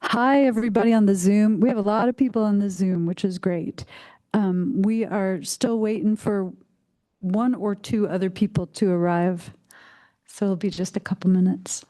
Hi, everybody on the Zoom. We have a lot of people on the Zoom, which is great. We are still waiting for one or two other people to arrive, so it'll be just a couple minutes.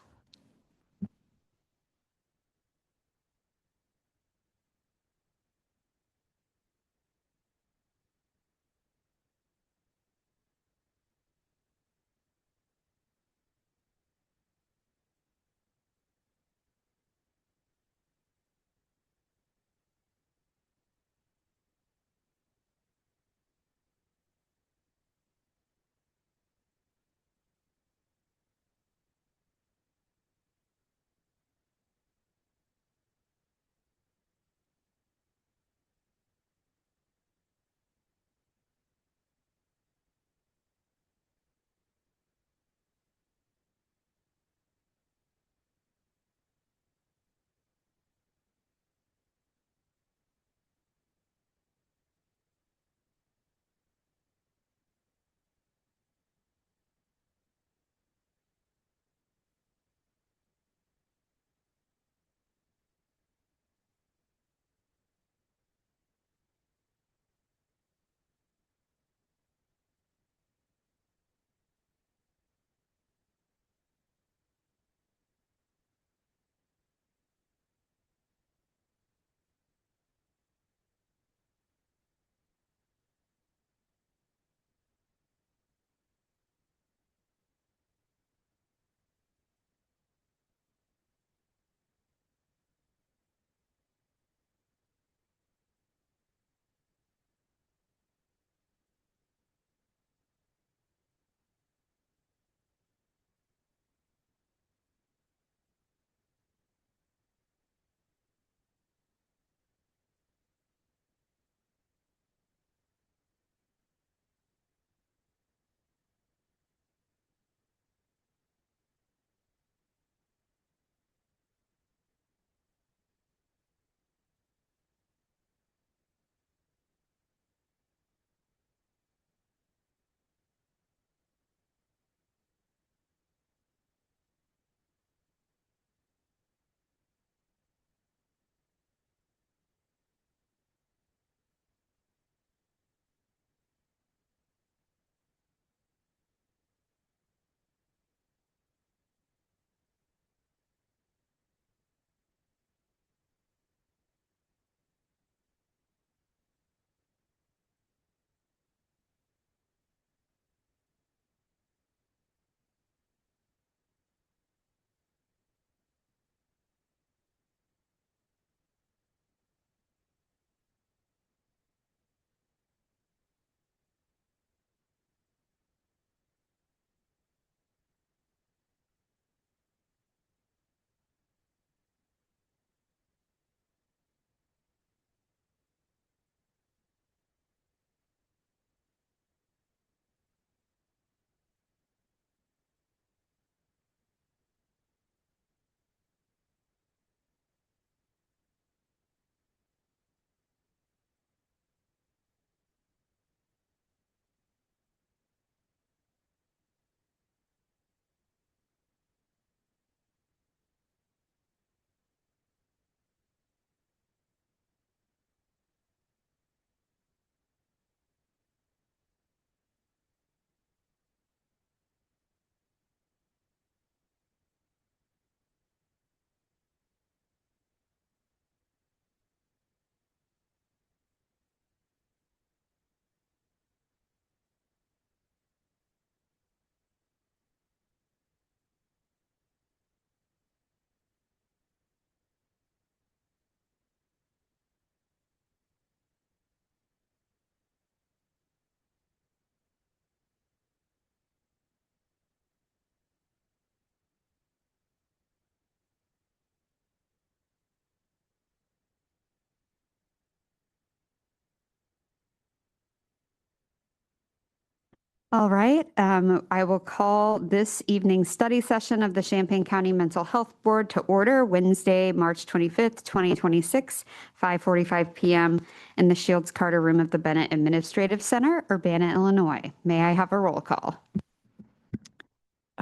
All right, I will call this evening's study session of the Champaign County Mental Health Board to order Wednesday, March 25th, 2026, 5:45 p.m. in the Shields Carter Room of the Bennett Administrative Center, Urbana, Illinois. May I have a roll call?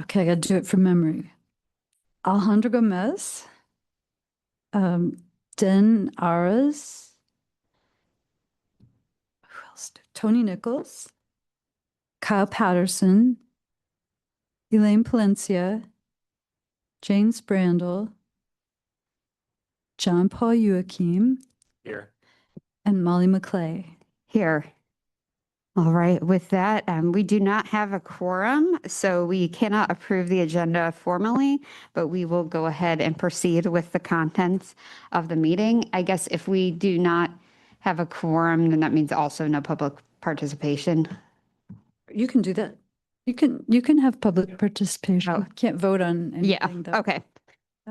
Okay, I got to do it from memory. Alejandro Gomez, Den Aras. Who else? Tony Nichols, Kyle Patterson, Elaine Palencia, Jane Sprandel, John Paul Joachim, Here. and Molly McClay. Here. All right, with that, we do not have a quorum, so we cannot approve the agenda formally, but we will go ahead and proceed with the contents of the meeting. I guess if we do not have a quorum, then that means also no public participation. You can do that. You can have public participation. Oh. Can't vote on anything though. Okay.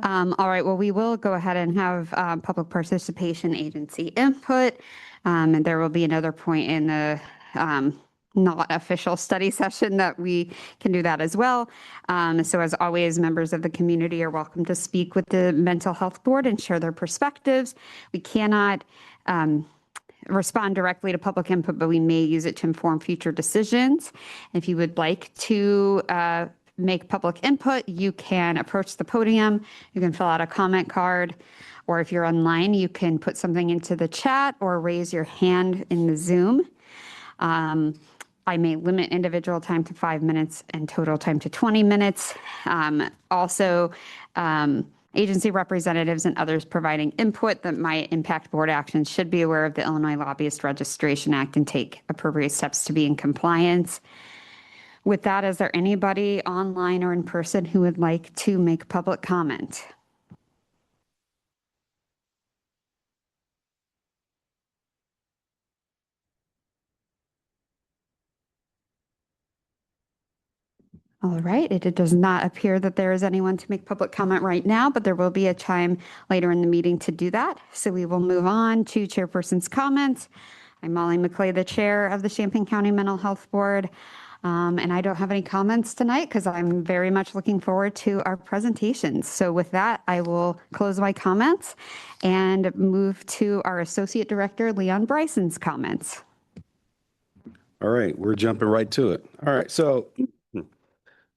All right, well, we will go ahead and have public participation agency input. And there will be another point in the not official study session that we can do that as well. So as always, members of the community are welcome to speak with the Mental Health Board and share their perspectives. We cannot respond directly to public input, but we may use it to inform future decisions. If you would like to make public input, you can approach the podium. You can fill out a comment card, or if you're online, you can put something into the chat or raise your hand in the Zoom. I may limit individual time to 5 minutes and total time to 20 minutes. Also, agency representatives and others providing input that might impact board actions should be aware of the Illinois Lobbyist Registration Act and take appropriate steps to be in compliance. With that, is there anybody online or in person who would like to make public comment? All right, it does not appear that there is anyone to make public comment right now, but there will be a time later in the meeting to do that. So we will move on to chairperson's comments. I'm Molly McClay, the chair of the Champaign County Mental Health Board. And I don't have any comments tonight because I'm very much looking forward to our presentations. So with that, I will close my comments and move to our Associate Director, Leon Bryson's comments. All right, we're jumping right to it. All right, so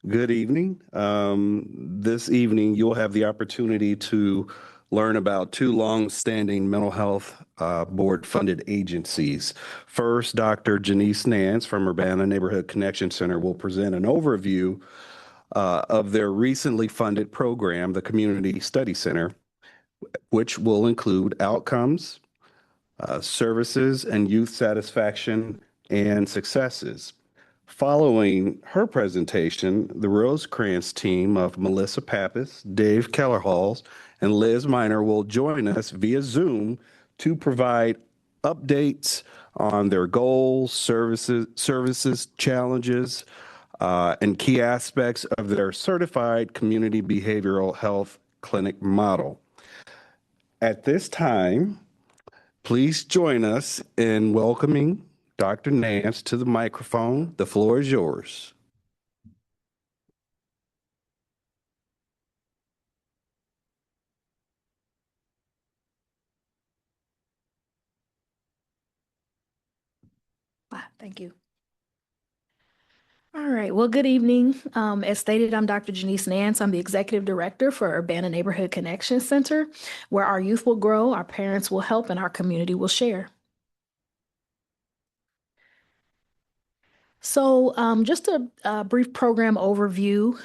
good evening. This evening, you'll have the opportunity to learn about two long-standing mental health board-funded agencies. First, Dr. Janice Nance from Urbana Neighborhood Connection Center will present an overview of their recently funded program, the Community Study Center, which will include outcomes, services, and youth satisfaction and successes. Following her presentation, the Rosecrans team of Melissa Pappas, Dave Kellerhalls, and Liz Miner will join us via Zoom to provide updates on their goals, services, challenges, and key aspects of their certified community behavioral health clinic model. At this time, please join us in welcoming Dr. Nance to the microphone. The floor is yours. Thank you. All right. Well, good evening. As stated, I'm Dr. Janice Nance. I'm the Executive Director for Urbana Neighborhood Connection Center, where our youth will grow, our parents will help, and our community will share. So just a brief program overview.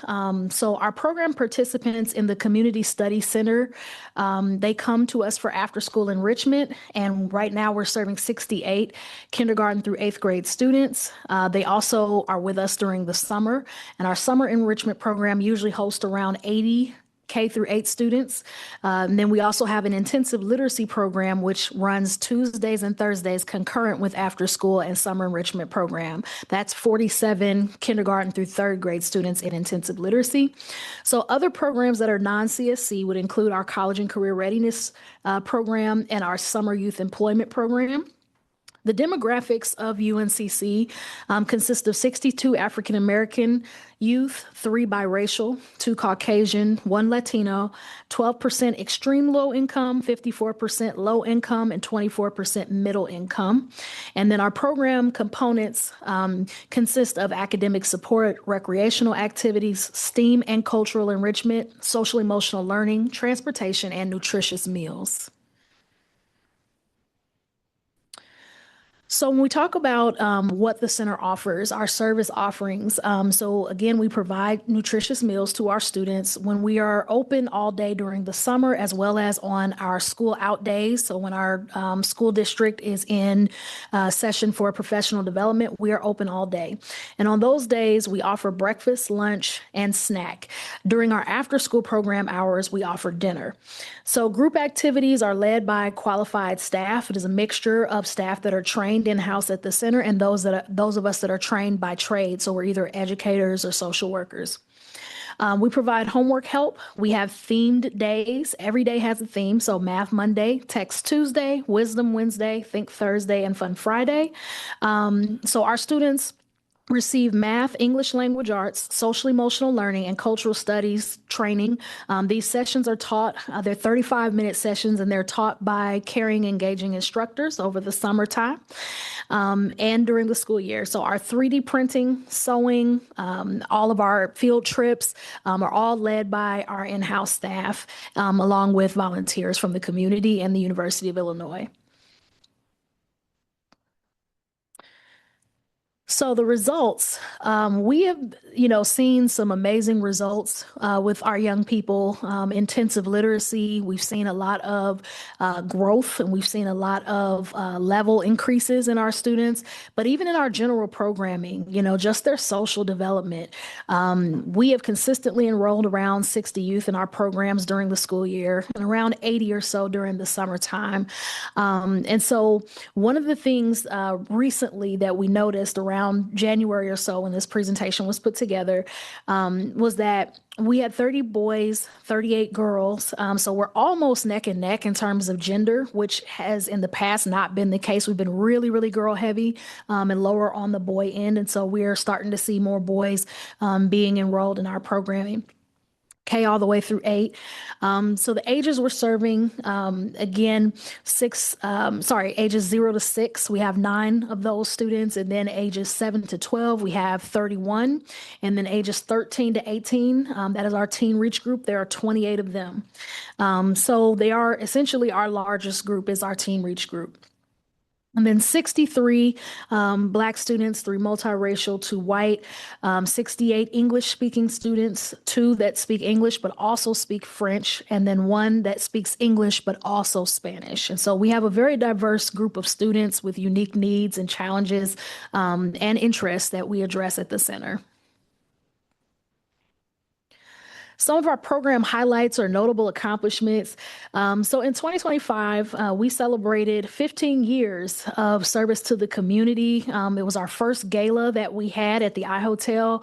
So our program participants in the Community Study Center, they come to us for after-school enrichment, and right now we're serving 68 kindergarten through 8th grade students. They also are with us during the summer, and our summer enrichment program usually hosts around 80 K through 8 students. And then we also have an intensive literacy program, which runs Tuesdays and Thursdays concurrent with after school and summer enrichment program. That's 47 kindergarten through 3rd grade students in intensive literacy. So other programs that are non-CSC would include our college and career readiness program and our summer youth employment program. The demographics of UNCC consist of 62 African American youth, 3 biracial, 2 Caucasian, 1 Latino, 12% extreme low income, 54% low income, and 24% middle income. And then our program components consist of academic support, recreational activities, STEAM and cultural enrichment, social emotional learning, transportation, and nutritious meals. So when we talk about what the center offers, our service offerings, so again, we provide nutritious meals to our students when we are open all day during the summer, as well as on our school out days. So when our school district is in session for professional development, we are open all day. And on those days, we offer breakfast, lunch, and snack. During our after-school program hours, we offer dinner. So group activities are led by qualified staff. It is a mixture of staff that are trained in-house at the center and those of us that are trained by trade. So we're either educators or social workers. We provide homework help. We have themed days. Every day has a theme. So Math Monday, Text Tuesday, Wisdom Wednesday, Think Thursday, and Fun Friday. So our students receive math, English language arts, social emotional learning, and cultural studies training. These sessions are taught, they're 35-minute sessions, and they're taught by caring, engaging instructors over the summertime and during the school year. So our 3D printing, sewing, all of our field trips are all led by our in-house staff, along with volunteers from the community and the University of Illinois. So the results, we have, seen some amazing results with our young people. Intensive literacy, we've seen a lot of growth, and we've seen a lot of level increases in our students. But even in our general programming, just their social development, we have consistently enrolled around 60 youth in our programs during the school year, and around 80 or so during the summertime. And so one of the things recently that we noticed around January or so when this presentation was put together was that we had 30 boys, 38 girls. So we're almost neck and neck in terms of gender, which has in the past not been the case. We've been really, really girl heavy and lower on the boy end. And so we're starting to see more boys being enrolled in our programming. K all the way through 8. So the ages we're serving, again, ages 0 to 6, we have 9 of those students. And then ages 7 to 12, we have 31. And then ages 13 to 18, that is our teen reach group. There are 28 of them. So they are essentially our largest group is our teen reach group. And then 63 Black students, 3 multiracial, 2 white, 68 English-speaking students, 2 that speak English but also speak French, and then 1 that speaks English but also Spanish. And so we have a very diverse group of students with unique needs and challenges and interests that we address at the center. Some of our program highlights or notable accomplishments. So in 2025, we celebrated 15 years of service to the community. It was our first gala that we had at the iHotel.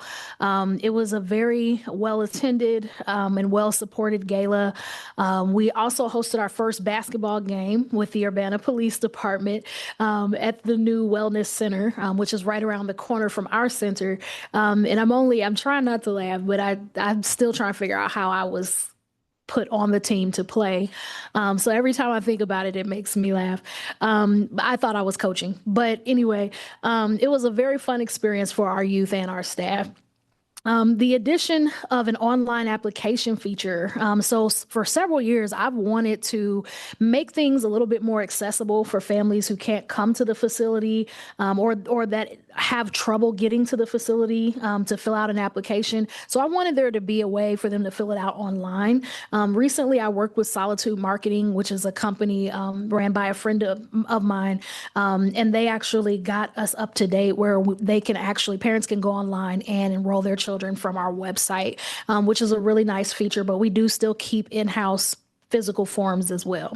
It was a very well-attended and well-supported gala. We also hosted our first basketball game with the Urbana Police Department at the new Wellness Center, which is right around the corner from our center. And I'm trying not to laugh, but I'm still trying to figure out how I was put on the team to play. So every time I think about it, it makes me laugh. I thought I was coaching, but anyway, it was a very fun experience for our youth and our staff. The addition of an online application feature. So for several years, I've wanted to make things a little bit more accessible for families who can't come to the facility or that have trouble getting to the facility to fill out an application. So I wanted there to be a way for them to fill it out online. Recently, I worked with Solitude Marketing, which is a company ran by a friend of mine, and they actually got us up to date where parents can go online and enroll their children from our website, which is a really nice feature, but we do still keep in-house physical forms as well.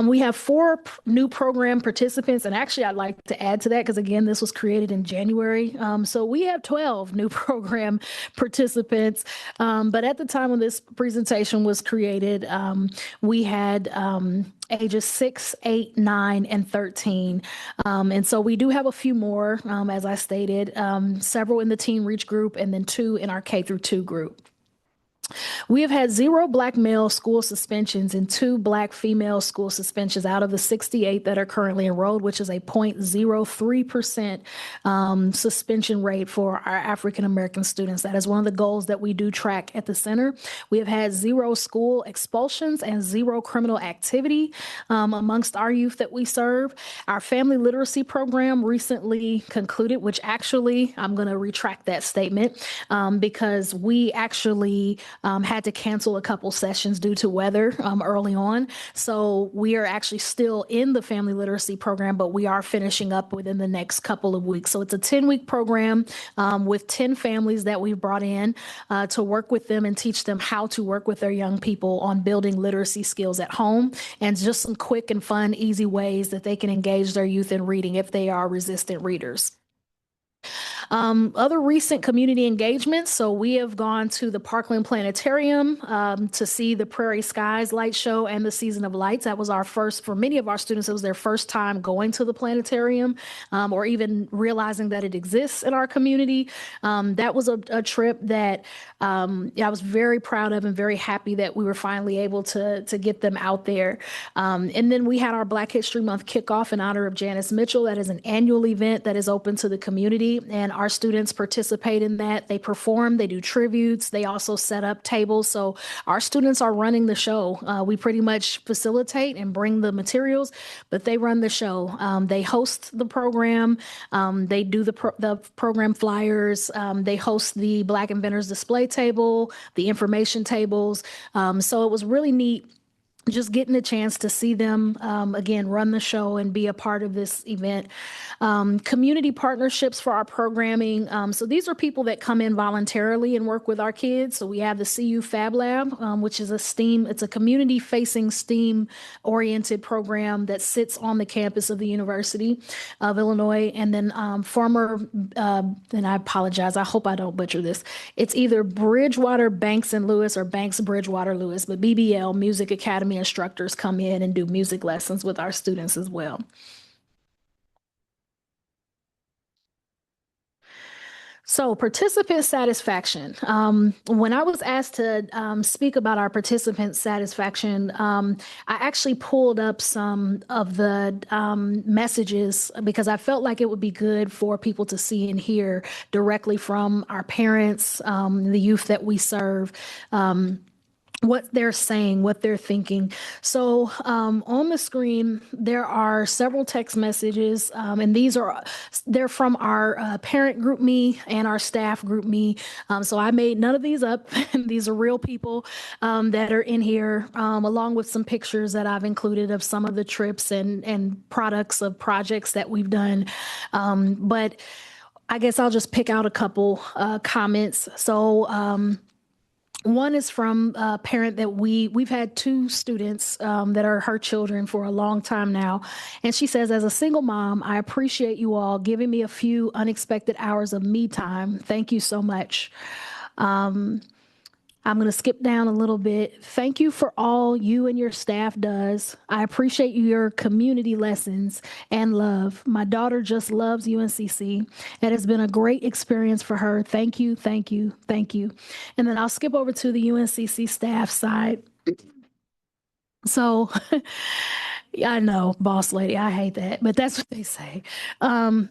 We have four new program participants, and actually I'd like to add to that because again, this was created in January. So we have 12 new program participants. But at the time when this presentation was created, we had ages 6, 8, 9, and 13. And so we do have a few more, as I stated, several in the Teen Reach group and then 2 in our K through 2 group. We have had 0 Black male school suspensions and 2 Black female school suspensions out of the 68 that are currently enrolled, which is a 0.03% suspension rate for our African American students. That is one of the goals that we do track at the center. We have had 0 school expulsions and 0 criminal activity amongst our youth that we serve. Our family literacy program recently concluded, which actually I'm going to retract that statement because we actually had to cancel a couple sessions due to weather early on. So we are actually still in the family literacy program, but we are finishing up within the next couple of weeks. So it's a 10-week program with 10 families that we've brought in to work with them and teach them how to work with their young people on building literacy skills at home and just some quick and fun, easy ways that they can engage their youth in reading if they are resistant readers. Other recent community engagements. So we have gone to the Parkland Planetarium to see the Prairie Skies Light Show and the Season of Lights. That was our first, for many of our students, it was their first time going to the planetarium or even realizing that it exists in our community. That was a trip that I was very proud of and very happy that we were finally able to get them out there. And then we had our Black History Month kickoff in honor of Janice Mitchell. That is an annual event that is open to the community, and our students participate in that. They perform, they do tributes, they also set up tables. So our students are running the show. We pretty much facilitate and bring the materials, but they run the show. They host the program. They do the program flyers. They host the Black Inventors Display Table, the information tables. So it was really neat just getting a chance to see them, again, run the show and be a part of this event. Community partnerships for our programming. So these are people that come in voluntarily and work with our kids. So we have the CU Fab Lab, which is it's a community-facing STEAM-oriented program that sits on the campus of the University of Illinois. And then and I apologize, I hope I don't butcher this. It's either Bridgewater Banks and Lewis or Banks Bridgewater Lewis, but BBL, Music Academy instructors come in and do music lessons with our students as well. So participant satisfaction. When I was asked to speak about our participant satisfaction, I actually pulled up some of the messages because I felt like it would be good for people to see and hear directly from our parents, the youth that we serve. What they're saying, what they're thinking. So on the screen, there are several text messages, and they're from our parent group me and our staff group me. So I made none of these up. These are real people that are in here, along with some pictures that I've included of some of the trips and products of projects that we've done. But I guess I'll just pick out a couple comments. So one is from a parent that we've had 2 students that are her children for a long time now. And she says, as a single mom, I appreciate you all giving me a few unexpected hours of me time. Thank you so much. I'm going to skip down a little bit. Thank you for all you and your staff does. I appreciate your community lessons and love. My daughter just loves UNCC. It has been a great experience for her. Thank you, thank you, thank you. And then I'll skip over to the UNCC staff side. So I know, boss lady, I hate that, but that's what they say. And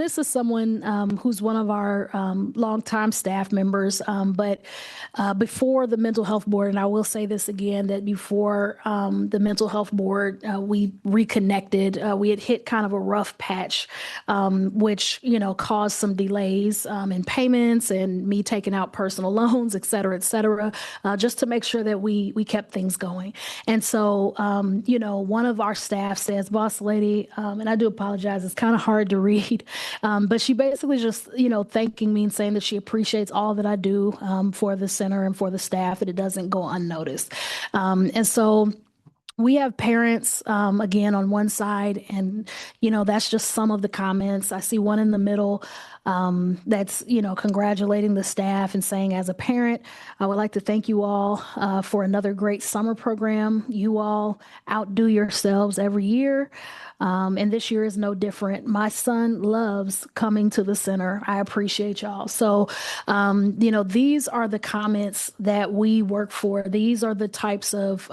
this is someone who's one of our longtime staff members, but before the mental health board, and I will say this again, that before the mental health board, we reconnected. We had hit kind of a rough patch, which, caused some delays in payments and me taking out personal loans, et cetera, just to make sure that we kept things going. And so, one of our staff says, boss lady, and I do apologize, it's kind of hard to read, but she basically just, thanking me and saying that she appreciates all that I do for the center and for the staff, that it doesn't go unnoticed. And so We have parents, again, on one side, and, that's just some of the comments. I see one in the middle that's, congratulating the staff and saying, as a parent, I would like to thank you all for another great summer program. You all outdo yourselves every year. And this year is no different. My son loves coming to the center. I appreciate y'all. So, these are the comments that we work for. These are the types of,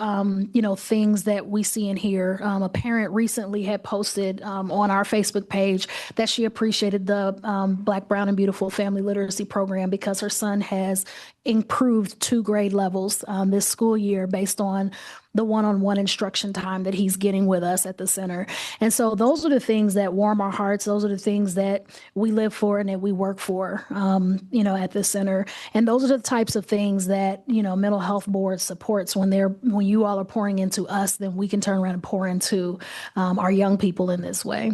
things that we see and hear. A parent recently had posted on our Facebook page that she appreciated the Black, Brown, and Beautiful Family Literacy Program because her son has improved 2 grade levels this school year based on the one-on-one instruction time that he's getting with us at the center. And so those are the things that warm our hearts. Those are the things that we live for and that we work for, at the center. And those are the types of things that, mental health board supports when you all are pouring into us, then we can turn around and pour into our young people in this way.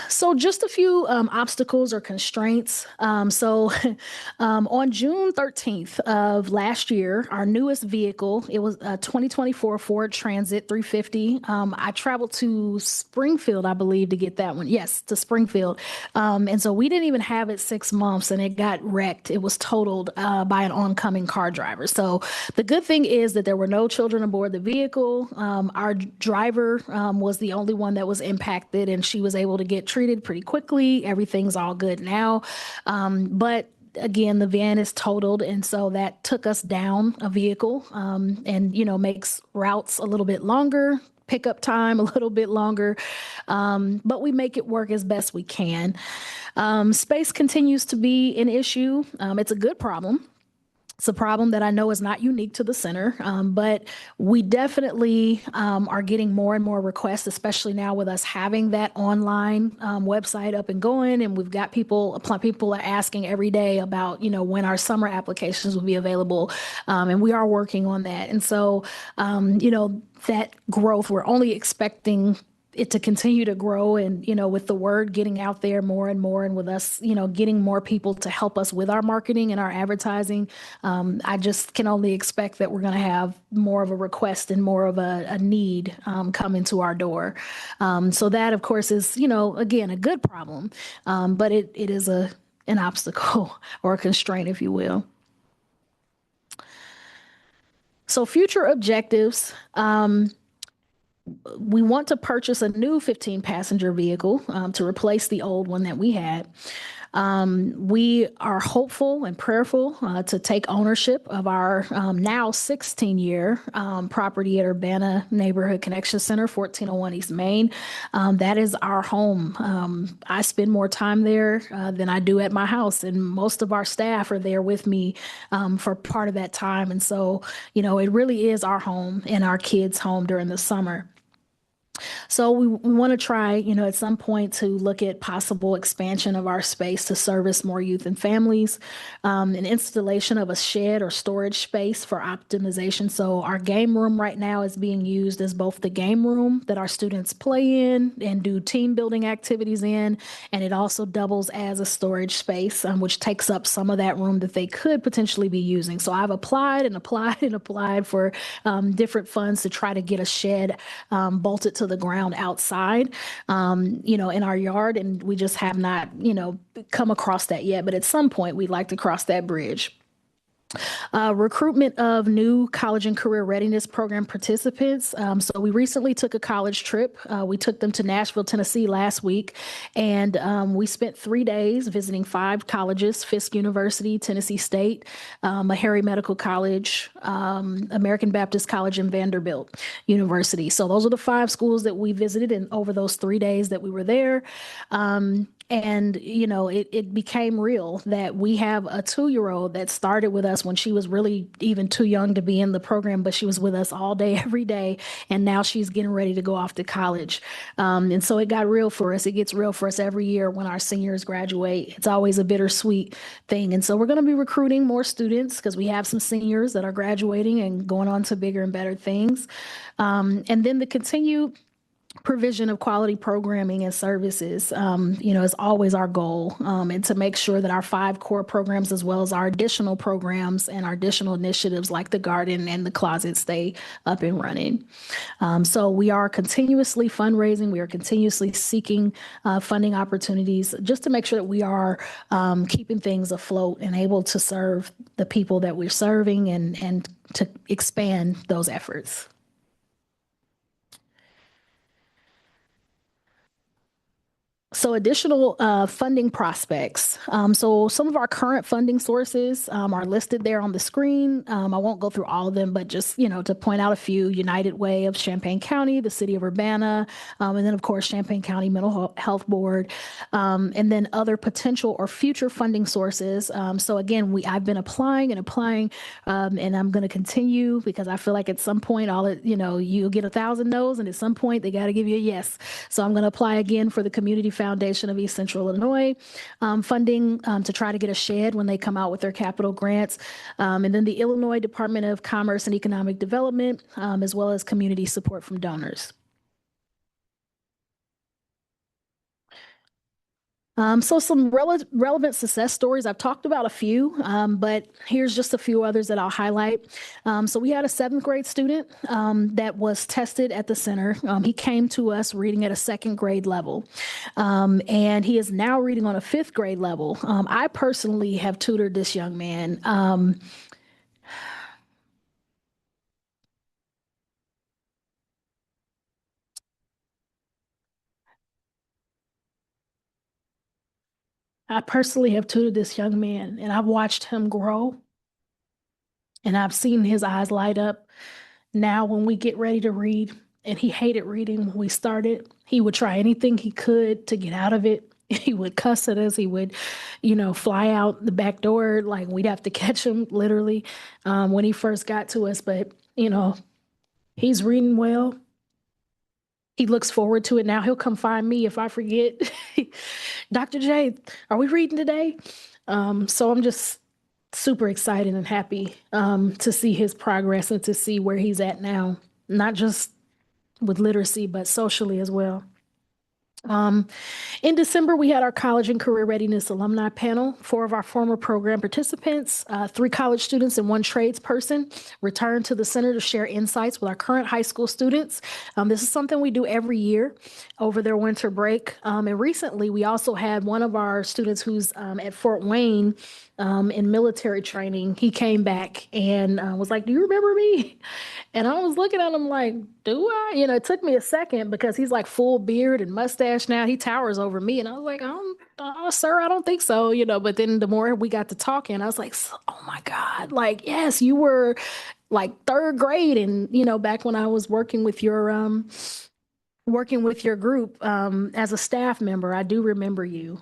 So just a few obstacles or constraints. On June 13th of last year, our newest vehicle, it was a 2024 Ford Transit 350. I traveled to Springfield, I believe, to get that one. Yes, to Springfield. And so we didn't even have it 6 months and it got wrecked. It was totaled by an oncoming car driver. So the good thing is that there were no children aboard the vehicle. Our driver was the only one that was impacted, and she was able to get treated pretty quickly. Everything's all good now. But again, the van is totaled. And so that took us down a vehicle and, makes routes a little bit longer, pickup time a little bit longer. But we make it work as best we can. Space continues to be an issue. It's a good problem. It's a problem that I know is not unique to the center, but we definitely are getting more and more requests, especially now with us having that online website up and going. And we've got people are asking every day about, when our summer applications will be available. And we are working on that. And so, that growth, we're only expecting it to continue to grow, and with the word getting out there more and more, and with us getting more people to help us with our marketing and our advertising, I just can only expect that we're going to have more of a request and more of a need come into our door. So that, of course, is again a good problem, but it is an obstacle or a constraint, if you will. So future objectives. We want to purchase a new 15-passenger vehicle to replace the old one that we had. We are hopeful and prayerful to take ownership of our now 16-year property at Urbana Neighborhood Connection Center, 1401 East Main. That is our home. I spend more time there than I do at my house, and most of our staff are there with me for part of that time. And so, it really is our home and our kids' home during the summer. So we want to try, at some point to look at possible expansion of our space to service more youth and families, an installation of a shed or storage space for optimization. So our game room right now is being used as both the game room that our students play in and do team building activities in, and it also doubles as a storage space, which takes up some of that room that they could potentially be using. So I've applied for different funds to try to get a shed bolted to the ground outside, in our yard. And we just have not, come across that yet. But at some point, we'd like to cross that bridge. Recruitment of new college and career readiness program participants. So we recently took a college trip. We took them to Nashville, Tennessee last week, and we spent 3 days visiting 5 colleges: Fisk University, Tennessee State, Meharry Medical College, American Baptist College, and Vanderbilt University. So those are the 5 schools that we visited in over those 3 days that we were there. And, it became real that we have a 2-year-old that started with us when she was really even too young to be in the program, but she was with us all day, every day. And now she's getting ready to go off to college. And so it got real for us. It gets real for us every year when our seniors graduate. It's always a bittersweet thing. And so we're going to be recruiting more students because we have some seniors that are graduating and going on to bigger and better things. And then the continued provision of quality programming and services, is always our goal, and to make sure that our 5 core programs, as well as our additional programs and our additional initiatives like the garden and the closet, stay up and running. So we are continuously fundraising. We are continuously seeking funding opportunities just to make sure that we are keeping things afloat and able to serve the people that we're serving and to expand those efforts. So additional funding prospects. So some of our current funding sources are listed there on the screen. I won't go through all of them, but just, to point out a few: United Way of Champaign County, the City of Urbana, and then of course Champaign County Mental Health Board, and then other potential or future funding sources. So again, I've been applying, and I'm going to continue, because I feel like at some point you'll get 1,000 no's, and at some point they got to give you a yes. So I'm going to apply again for the Community Foundation of East Central Illinois funding to try to get a shed when they come out with their capital grants, and then the Illinois Department of Commerce and Economic Development, as well as community support from donors. So some relevant success stories. I've talked about a few, but here's just a few others that I'll highlight. So we had a 7th grade student that was tested at the center. He came to us reading at a 2nd grade level, and he is now reading on a 5th grade level. I personally have tutored this young man. I personally have tutored this young man, and I've watched him grow, and I've seen his eyes light up. Now, when we get ready to read, and he hated reading when we started, he would try anything he could to get out of it. He would cuss at us. He would, fly out the back door. Like, we'd have to catch him literally when he first got to us. But, he's reading well. He looks forward to it now. He'll come find me if I forget. Dr. J, are we reading today? So I'm just super excited and happy to see his progress and to see where he's at now, not just with literacy, but socially as well. In December, we had our College and Career Readiness Alumni Panel. 4 of our former program participants, 3 college students and 1 tradesperson, returned to the center to share insights with our current high school students. This is something we do every year over their winter break. And recently, we also had one of our students who's at Fort Wayne in military training. He came back and was like, "Do you remember me?" And I was looking at him like, "Do I?" It took me a second, because he's like full beard and mustache now. He towers over me. And I was like, "Sir, I don't think so." But then the more we got to talking, I was like, "Oh my God, like, yes, you were like 3rd grade. And, back when I was working with your group as a staff member, I do remember you."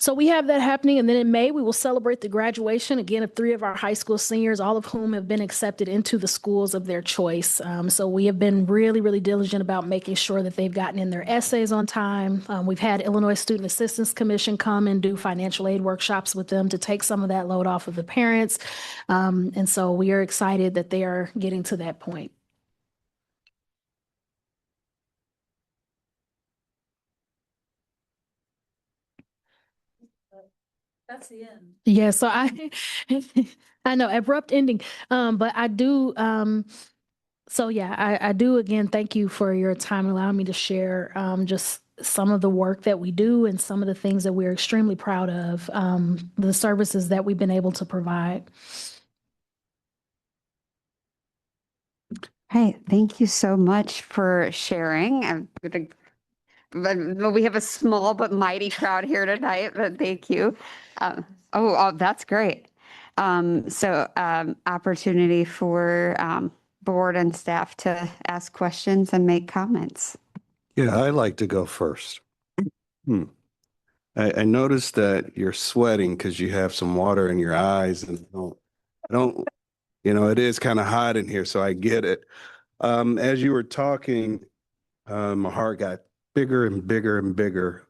So we have that happening. And then in May, we will celebrate the graduation again of 3 of our high school seniors, all of whom have been accepted into the schools of their choice. So we have been really, really diligent about making sure that they've gotten in their essays on time. We've had Illinois Student Assistance Commission come and do financial aid workshops with them to take some of that load off of the parents. And so we are excited that they are getting to that point. That's the end. Yeah, so I know, abrupt ending, but I do, so yeah, I do again, thank you for your time and allowing me to share just some of the work that we do and some of the things that we're extremely proud of, the services that we've been able to provide. Hey, thank you so much for sharing. We have a small but mighty crowd here tonight, but thank you. That's great. Opportunity for board and staff to ask questions and make comments. Yeah, I like to go first. I noticed that you're sweating because you have some water in your eyes, and I don't, it is kind of hot in here, so I get it. As you were talking, my heart got bigger and bigger and bigger.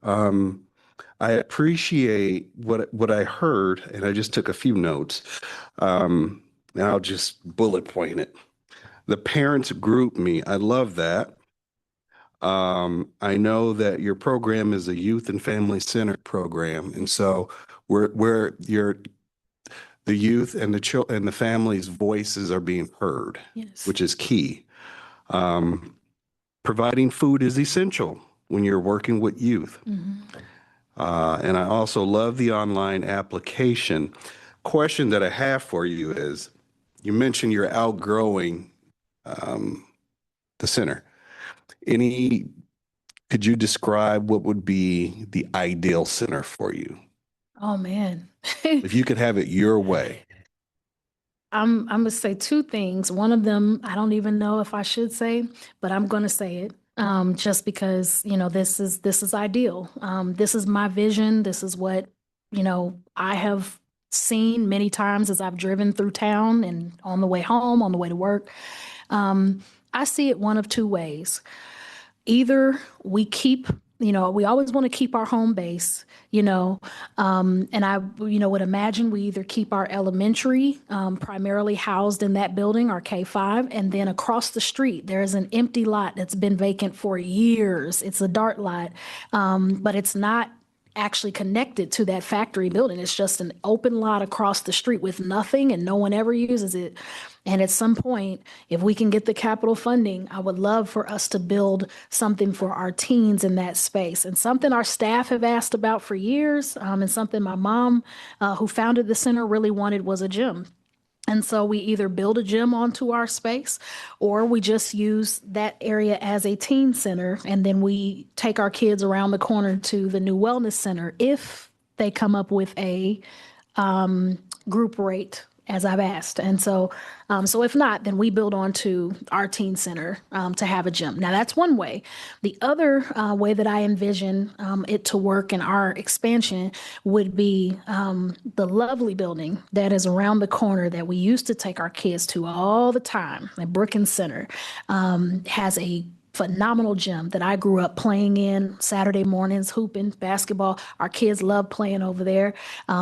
I appreciate what I heard, and I just took a few notes. And I'll just bullet point it. The parents group me. I love that. I know that your program is a youth and family centered program, and so where the youth and and the families' voices are being heard, Yes. which is key. Um, Providing food is essential when you're working with youth. And I also love the online application. Question that I have for you is, you mentioned you're outgrowing the center. Could you describe what would be the ideal center for you? Oh man. If you could have it your way. I'm gonna say two things. One of them, I don't even know if I should say, but I'm gonna say it. Just because, this is ideal. This is my vision. This is what, I have seen many times as I've driven through town and on the way home, on the way to work. I see it one of two ways. Either we keep, we always want to keep our home base, and I, would imagine we either keep our elementary primarily housed in that building, our K-5, and then across the street, there is an empty lot that's been vacant for years. It's a dart lot, but it's not actually connected to that factory building. It's just an open lot across the street with nothing and no one ever uses it. And at some point, if we can get the capital funding, I would love for us to build something for our teens in that space. And something our staff have asked about for years, and something my mom, who founded the center, really wanted was a gym. And so we either build a gym onto our space or we just use that area as a teen center. And then we take our kids around the corner to the new wellness center if they come up with a group rate as I've asked. And so if not, then we build onto our teen center to have a gym. Now that's one way. The other way that I envision it to work in our expansion would be the lovely building that is around the corner that we used to take our kids to all the time, the Brookins Center, has a phenomenal gym that I grew up playing in Saturday mornings, hooping basketball. Our kids love playing over there.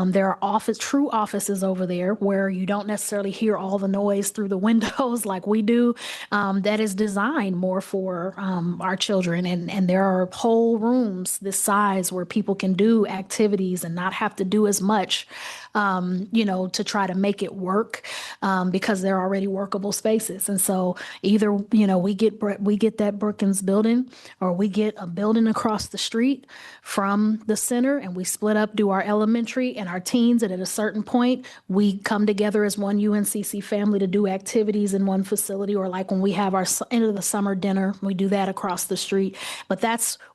There are true offices over there where you don't necessarily hear all the noise through the windows like we do. That is designed more for our children. And there are whole rooms this size where people can do activities and not have to do as much, to try to make it work, because they're already workable spaces. And so either, we get that Brookins building, or we get a building across the street from the center and we split up, do our elementary and our teens. And at a certain point, we come together as one UNCC family to do activities in one facility, or like when we have our end of the summer dinner, we do that across the street. But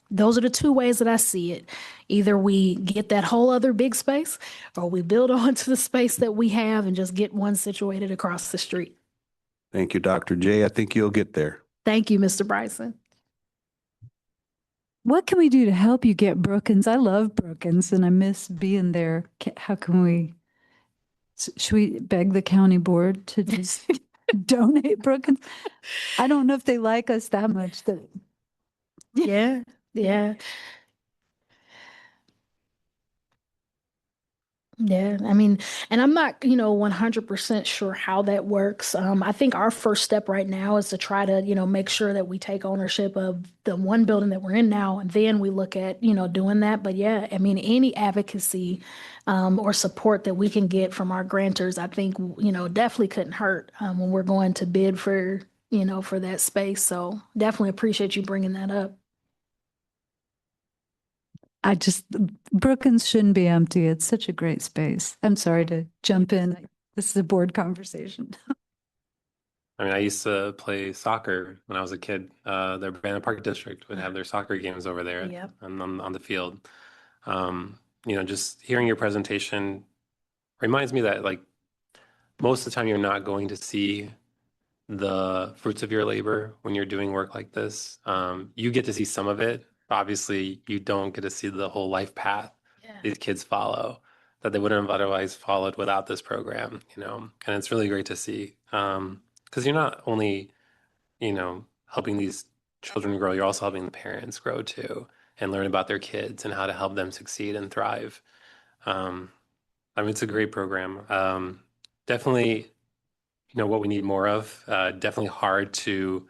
those are the two ways that I see it. Either we get that whole other big space, or we build onto the space that we have and just get one situated across the street. Thank you, Dr. J. I think you'll get there. Thank you, Mr. Bryson. What can we do to help you get Brookins? I love Brookins and I miss being there. How can we, should we beg the county board to just donate Brookins? I don't know if they like us that much that. Yeah. Yeah, I mean, and I'm not, 100% sure how that works. I think our first step right now is to try to, make sure that we take ownership of the one building that we're in now, and then we look at, doing that. But yeah, I mean, any advocacy or support that we can get from our grantors, I think, definitely couldn't hurt when we're going to bid for, for that space. So definitely appreciate you bringing that up. Brookins shouldn't be empty. It's such a great space. I'm sorry to jump in. This is a board conversation. I mean, I used to play soccer when I was a kid. The Banner Park District would have their soccer games over there. Yep. on the field. Just hearing your presentation reminds me that, like, most of the time you're not going to see the fruits of your labor when you're doing work like this. You get to see some of it. Obviously, you don't get to see the whole life path these kids follow that they wouldn't have otherwise followed without this program, and it's really great to see. Because you're not only, helping these children grow, you're also helping the parents grow too and learn about their kids and how to help them succeed and thrive. I mean, it's a great program. Definitely, what we need more of. Definitely hard to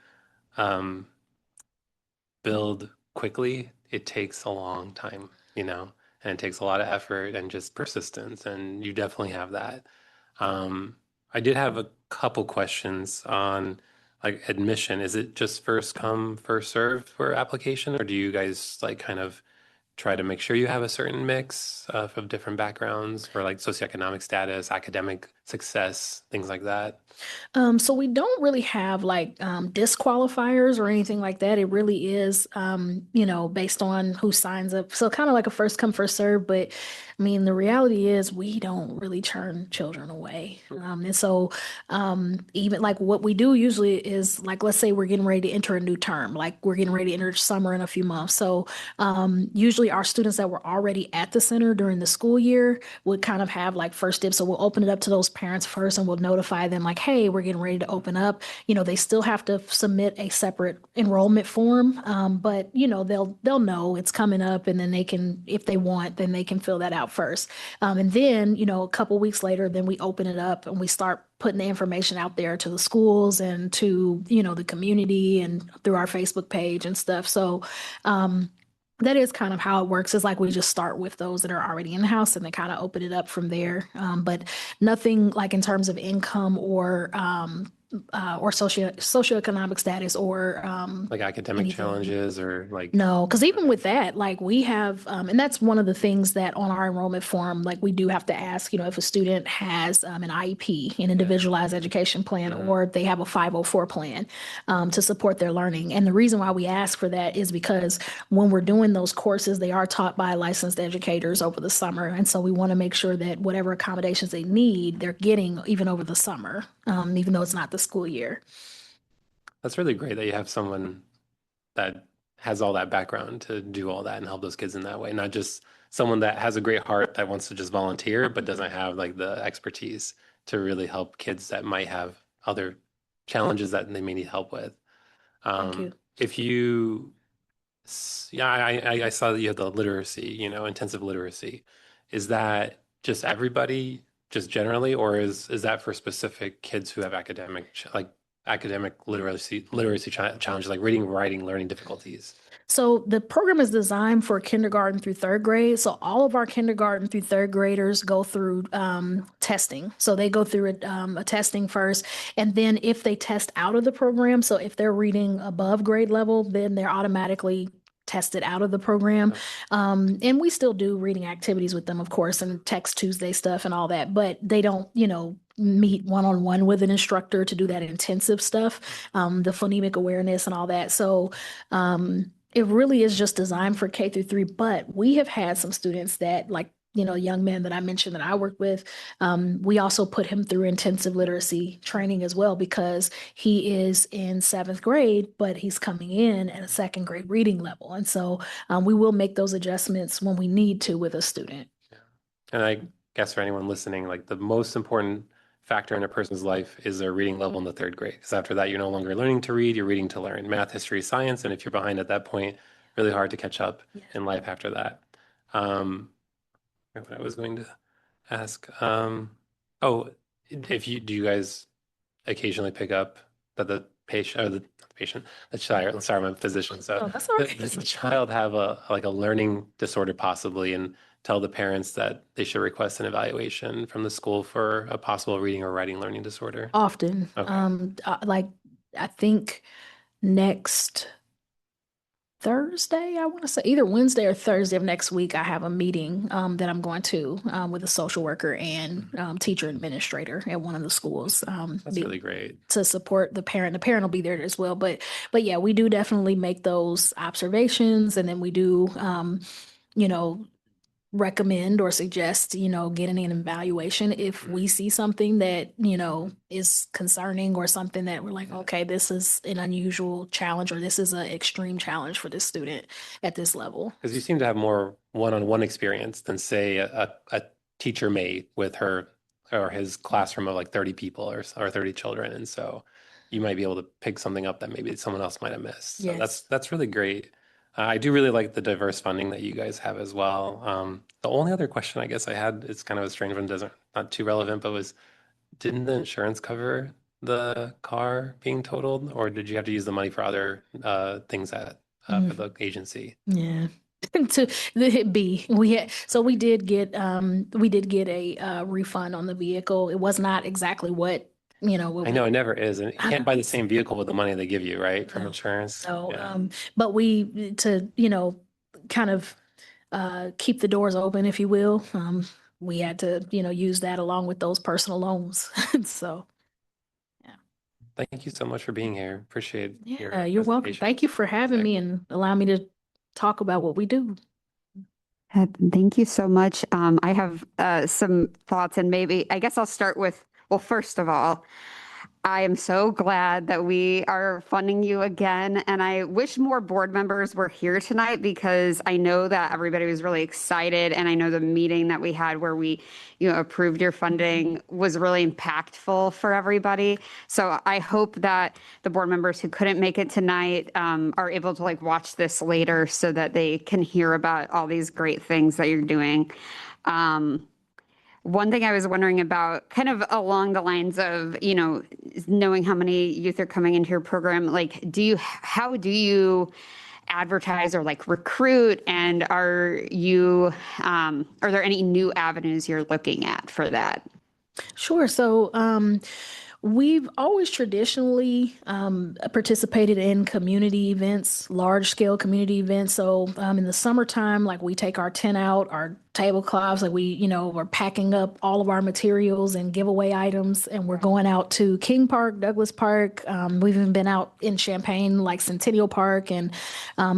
build quickly, it takes a long time, you know, and it takes a lot of effort and just persistence, and you definitely have that. I did have a couple questions on like admission. Is it just first come, first served for application, or do you guys like kind of try to make sure you have a certain mix of different backgrounds for like socioeconomic status, academic success, things like that? So we don't really have like disqualifiers or anything like that. It really is, based on who signs up. So kind of like a first come, first serve. But I mean, the reality is we don't really turn children away. And so even like what we do usually is like, let's say we're getting ready to enter a new term, like we're getting ready to enter summer in a few months. So usually our students that were already at the center during the school year would kind of have like first dibs. So we'll open it up to those parents first and we'll notify them like, hey, we're getting ready to open up. They still have to submit a separate enrollment form, but they'll know it's coming up, and then they can, if they want, then they can fill that out first. And then a couple weeks later, then we open it up and we start putting the information out there to the schools and to the community and through our Facebook page and stuff. So that is kind of how it works. It's like we just start with those that are already in the house and then kind of open it up from there. But nothing like in terms of income or socioeconomic status or Like academic anything. challenges or like, No, because even with that, like we have, and that's one of the things that on our enrollment form, like we do have to ask, if a student has an IEP, an individualized education plan, or they have a 504 plan to support their learning. And the reason why we ask for that is because when we're doing those courses, they are taught by licensed educators over the summer. And so we want to make sure that whatever accommodations they need, they're getting even over the summer, even though it's not the school year. that's really great that you have someone that has all that background to do all that and help those kids in that way, not just someone that has a great heart that wants to just volunteer but doesn't have like the expertise to really help kids that might have other challenges that they may need help with. Thank you. If you, yeah, I saw that you had the literacy, intensive literacy. Is that just everybody, just generally, or is that for specific kids who have academic literacy challenges like reading, writing, learning difficulties? So the program is designed for kindergarten through third grade. So all of our kindergarten through third graders go through testing. So they go through a testing first. And then if they test out of the program, so if they're reading above grade level, then they're automatically tested out of the program. And we still do reading activities with them, of course, and Text Tuesday stuff and all that, but they don't, meet one-on-one with an instructor to do that intensive stuff, the phonemic awareness and all that. So it really is just designed for K through 3, but we have had some students that like, a young man that I mentioned that I work with, we also put him through intensive literacy training as well because he is in 7th grade, but he's coming in at a 2nd grade reading level. And so we will make those adjustments when we need to with a student. Yeah. And I guess for anyone listening, like the most important factor in a person's life is their reading level in the 3rd grade. Because after that, you're no longer learning to read, you're reading to learn math, history, science. And if you're behind at that point, really hard to catch up in life after that. What I was going to ask, do you guys occasionally pick up that the patient or the patient, the child, sorry, I'm a physician. So that's all right. does the child have a learning disorder possibly, and tell the parents that they should request an evaluation from the school for a possible reading or writing learning disorder? Often. Okay. I think next Thursday, I want to say either Wednesday or Thursday of next week, I have a meeting that I'm going to with a social worker and teacher administrator at one of the schools. That's really great. To support the parent. The parent will be there as well. But yeah, we do definitely make those observations, and then we do, recommend or suggest, getting an evaluation if we see something that, is concerning or something that we're like, okay, this is an unusual challenge or this is an extreme challenge for this student at this level. Because you seem to have more one-on-one experience than say a teacher may with her or his classroom of like 30 people or 30 children. And so you might be able to pick something up that maybe someone else might have missed. So Yes. that's really great. I do really like the diverse funding that you guys have as well. The only other question I guess I had, it's kind of a strange one, not too relevant, but didn't the insurance cover the car being totaled, or did you have to use the money for other things that for the agency. Yeah. To the B, we did get a refund on the vehicle. It was not exactly what, what I know it never is, and you I can't buy the know. same vehicle with the money they give you, right, from No. insurance. So, Yeah. but kind of keep the doors open, if you will. We had to, use that along with those personal loans. So, yeah. Thank you so much for being here. Appreciate your Yeah, you're welcome. presentation. Thank you for having me and allowing me to talk about what we do. Thank you so much. I have some thoughts, and maybe I guess I'll start with, well, first of all, I am so glad that we are funding you again. And I wish more board members were here tonight because I know that everybody was really excited. And I know the meeting that we had where we, approved your funding was really impactful for everybody. So I hope that the board members who couldn't make it tonight are able to watch this later so that they can hear about all these great things that you're doing. One thing I was wondering about, kind of along the lines of, knowing how many youth are coming into your program, how do you advertise or recruit? And are there any new avenues you're looking at for that? Sure. So, we've always traditionally participated in community events, large scale community events. So in the summertime, we take our tent out, our tablecloths, we're packing up all of our materials and giveaway items, and we're going out to King Park, Douglas Park. We've even been out in Champaign, Centennial Park, and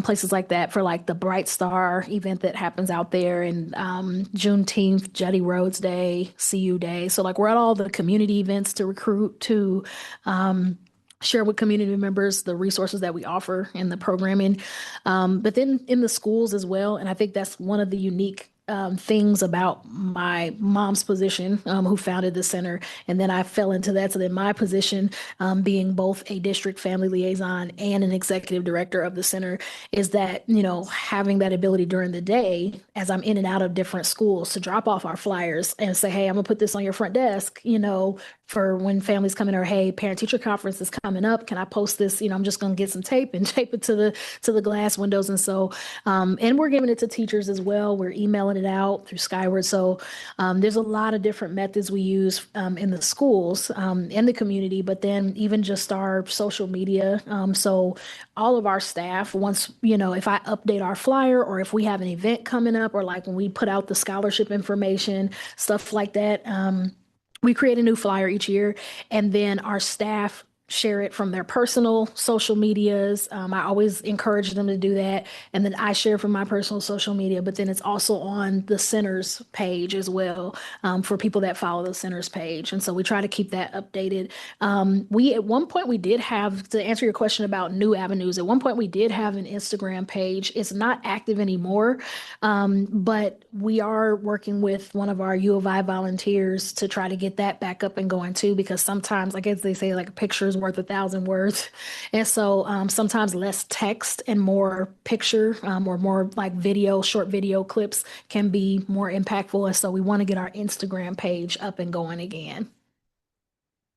places like that for the Bright Star event that happens out there, and Juneteenth, Jetty Roads Day, CU Day. So we're at all the community events to recruit, to share with community members the resources that we offer in the programming, but then in the schools as well. And I think that's one of the unique things about my mom's position, who founded the center. And then I fell into that. So then my position, being both a district family liaison and an executive director of the center, is that, having that ability during the day, as I'm in and out of different schools, to drop off our flyers and say, hey, I'm gonna put this on your front desk, for when families come in, or, hey, parent teacher conference is coming up. Can I post this? I'm just going to get some tape and tape it to the glass windows. And so, and we're giving it to teachers as well. We're emailing it out through Skyward. So there's a lot of different methods we use in the schools, in the community, but then even just our social media. So all of our staff, once, if I update our flyer, or if we have an event coming up, or when we put out the scholarship information, stuff like that, we create a new flyer each year, and then our staff share it from their personal social medias. I always encourage them to do that. And then I share from my personal social media, but then it's also on the center's page as well, for people that follow the center's page. And so we try to keep that updated. At one point we did have, to answer your question about new avenues, at one point we did have an Instagram page. It's not active anymore, but we are working with one of our U of I volunteers to try to get that back up and going too, because sometimes, as they say, a picture is worth 1,000 words. And so sometimes less text and more picture, or more short video clips can be more impactful. And so we want to get our Instagram page up and going again.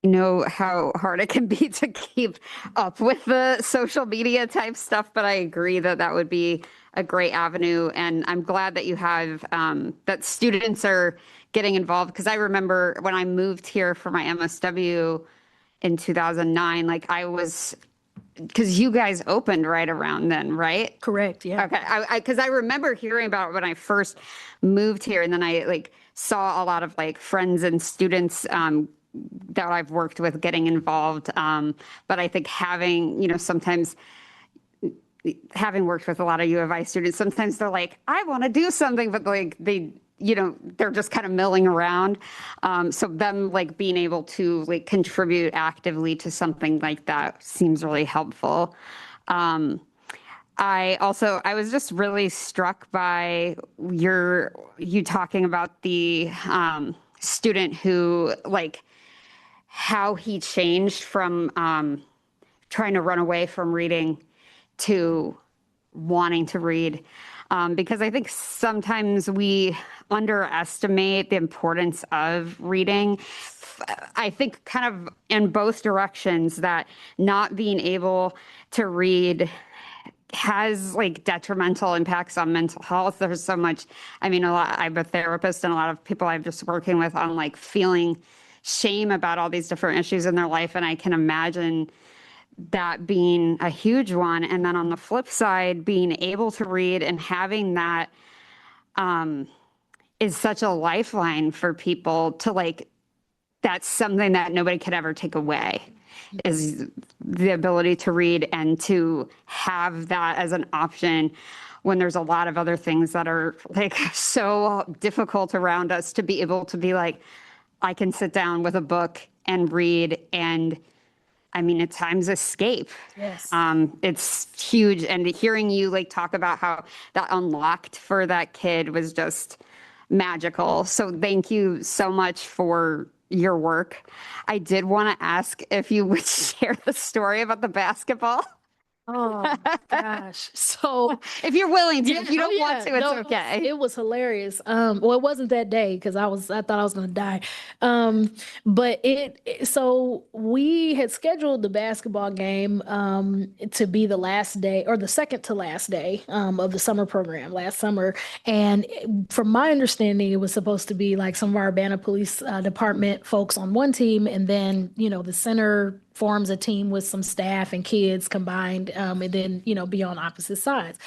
I know how hard it can be to keep up with the social media type stuff, but I agree that that would be a great avenue. And I'm glad that you have, that students are getting involved. Because I remember when I moved here for my MSW in 2009, because you guys opened right around then, right? Correct. Yeah. Okay. Because I remember hearing about it when I first moved here, and then I saw a lot of friends and students that I've worked with getting involved. But I think having, sometimes having worked with a lot of U of I students, sometimes they're like, I want to do something, but they're just kind of milling around. So them being able to contribute actively to something like that seems really helpful. I was just really struck by you talking about the student who how he changed from trying to run away from reading to wanting to read. Because I think sometimes we underestimate the importance of reading. I think kind of in both directions, that not being able to read has like detrimental impacts on mental health. There's so much, I mean, I'm a therapist, and a lot of people I'm just working with on like feeling shame about all these different issues in their life. And I can imagine that being a huge one. And then on the flip side, being able to read and having that is such a lifeline for people to like, that's something that nobody could ever take away, is the ability to read and to have that as an option when there's a lot of other things that are like so difficult around us, to be able to be like, I can sit down with a book and read, and I mean, at times escape. Yes. It's huge. And hearing you like talk about how that unlocked for that kid was just magical. So thank you so much for your work. I did want to ask if you would share the story about the basketball. Oh gosh. So If you're willing to, yeah, if you don't want to, it's no, okay. It was hilarious. Well, it wasn't that day because I thought I was gonna die. But so we had scheduled the basketball game to be the last day or the second to last day of the summer program last summer. And from my understanding, it was supposed to be like some of our Urbana Police Department folks on one team, and then, you know, the center forms a team with some staff and kids combined, and then, you know, be on opposite sides.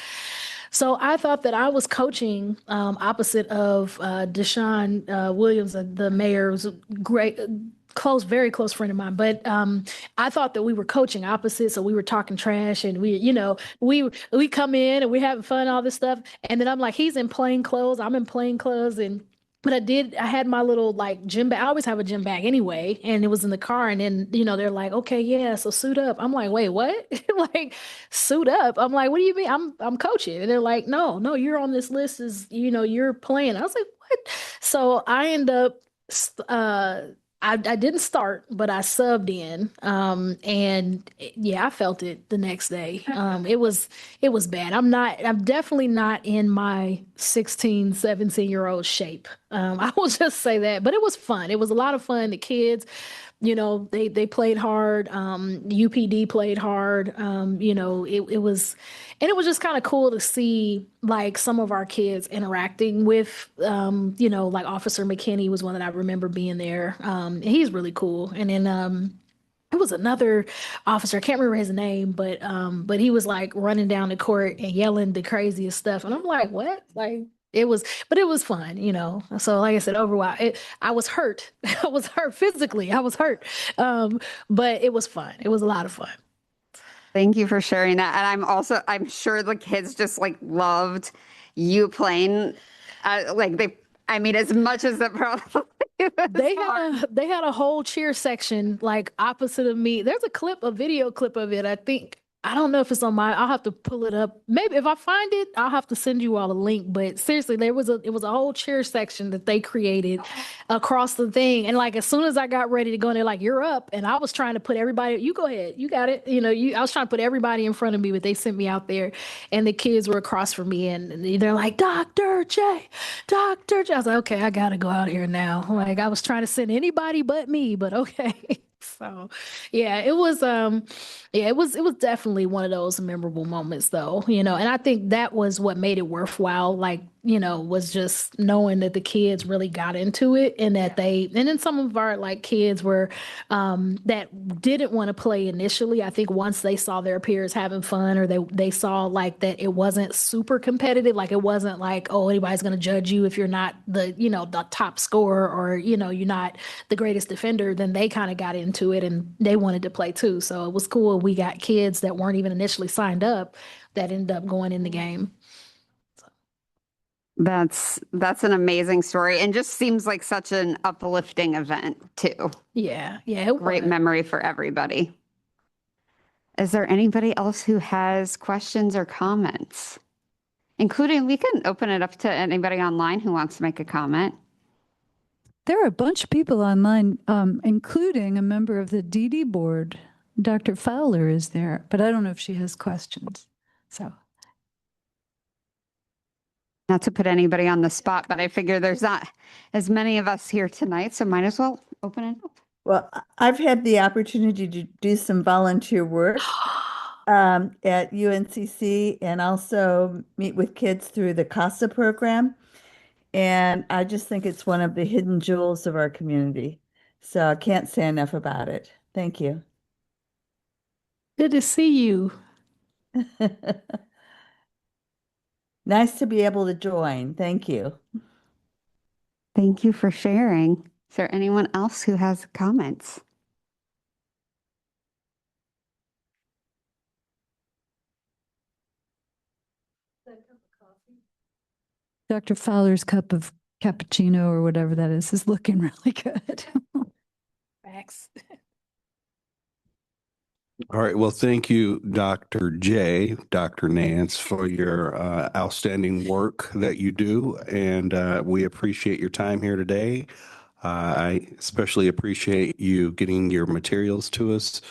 So I thought that I was coaching opposite of Deshaun Williams, the mayor's great, very close friend of mine. But I thought that we were coaching opposite, so we were talking trash, and we, you know, we come in and we're having fun, all this stuff, and then I'm like, he's in plain clothes, I'm in plain clothes, and. But I had my little like gym bag. I always have a gym bag anyway. And it was in the car. And then, you know, they're like, okay, yeah, so suit up. I'm like, wait, what? Like, suit up. I'm like, what do you mean? I'm coaching. And they're like, no, you're on this list you're playing. I was like, what? So I end up, I didn't start, but I subbed in. And yeah, I felt it the next day. It was bad. I'm definitely not in my 16, 17-year-old shape. I will just say that, but it was fun. It was a lot of fun. The kids, you know, they played hard. UPD played hard. You know, it was just kind of cool to see like some of our kids interacting with, you know, like Officer McKinney was one that I remember being there. He's really cool. And then, it was another officer. I can't remember his name, but he was like running down the court and yelling the craziest stuff. And I'm like, what? Like, it was fun, you know? So like I said, overall, I was hurt. I was hurt physically. I was hurt. But it was fun. It was a lot of fun. Thank you for sharing that. And I'm sure the kids just like loved you playing, as much as the probably they had a whole cheer section like opposite of me. There's a video clip of it. I don't know if it's on I'll have to pull it up. Maybe if I find it, I'll have to send you all a link. But seriously, it was a whole cheer section that they created across the thing. And like, as soon as I got ready to go, and they're like, you're up. And I was trying to put everybody, you go ahead, you got it. You know, I was trying to put everybody in front of me, but they sent me out there and the kids were across from me and they're like, Dr. J. I was like, okay, I got to go out here now. Like, I was trying to send anybody but me, but okay. So yeah, it was definitely one of those memorable moments though, you know, and I think that was what made it worthwhile. Like, you know, was just knowing that the kids really got into it and that and then some of our like kids were, that didn't want to play initially. I think once they saw their peers having fun or they saw like that it wasn't super competitive, like it wasn't like, oh, anybody's going to judge you if you're not the, you know, the top scorer or, you know, you're not the greatest defender, then they kind of got into it and they wanted to play too. So it was cool. We got kids that weren't even initially signed up that ended up going in the game. That's an amazing story and just seems like such an uplifting event too. Yeah. Great memory for everybody. Is there anybody else who has questions or comments? Including, we can open it up to anybody online who wants to make a comment. There are a bunch of people online, including a member of the DD board. Dr. Fowler is there, but I don't know if she has questions. So. Not to put anybody on the spot, but I figure there's not as many of us here tonight, so might as well open it up. Well, I've had the opportunity to do some volunteer work at UNCC and also meet with kids through the CASA program. And I just think it's one of the hidden jewels of our community. So I can't say enough about it. Thank you. Good to see you. Nice to be able to join. Thank you. Thank you for sharing. Is there anyone else who has comments? Dr. Fowler's cup of cappuccino or whatever that is looking really good. Thanks. All right. Well, thank you, Dr. J, Dr. Nance, for your outstanding work that you do. And we appreciate your time here today. I especially appreciate you getting your materials to us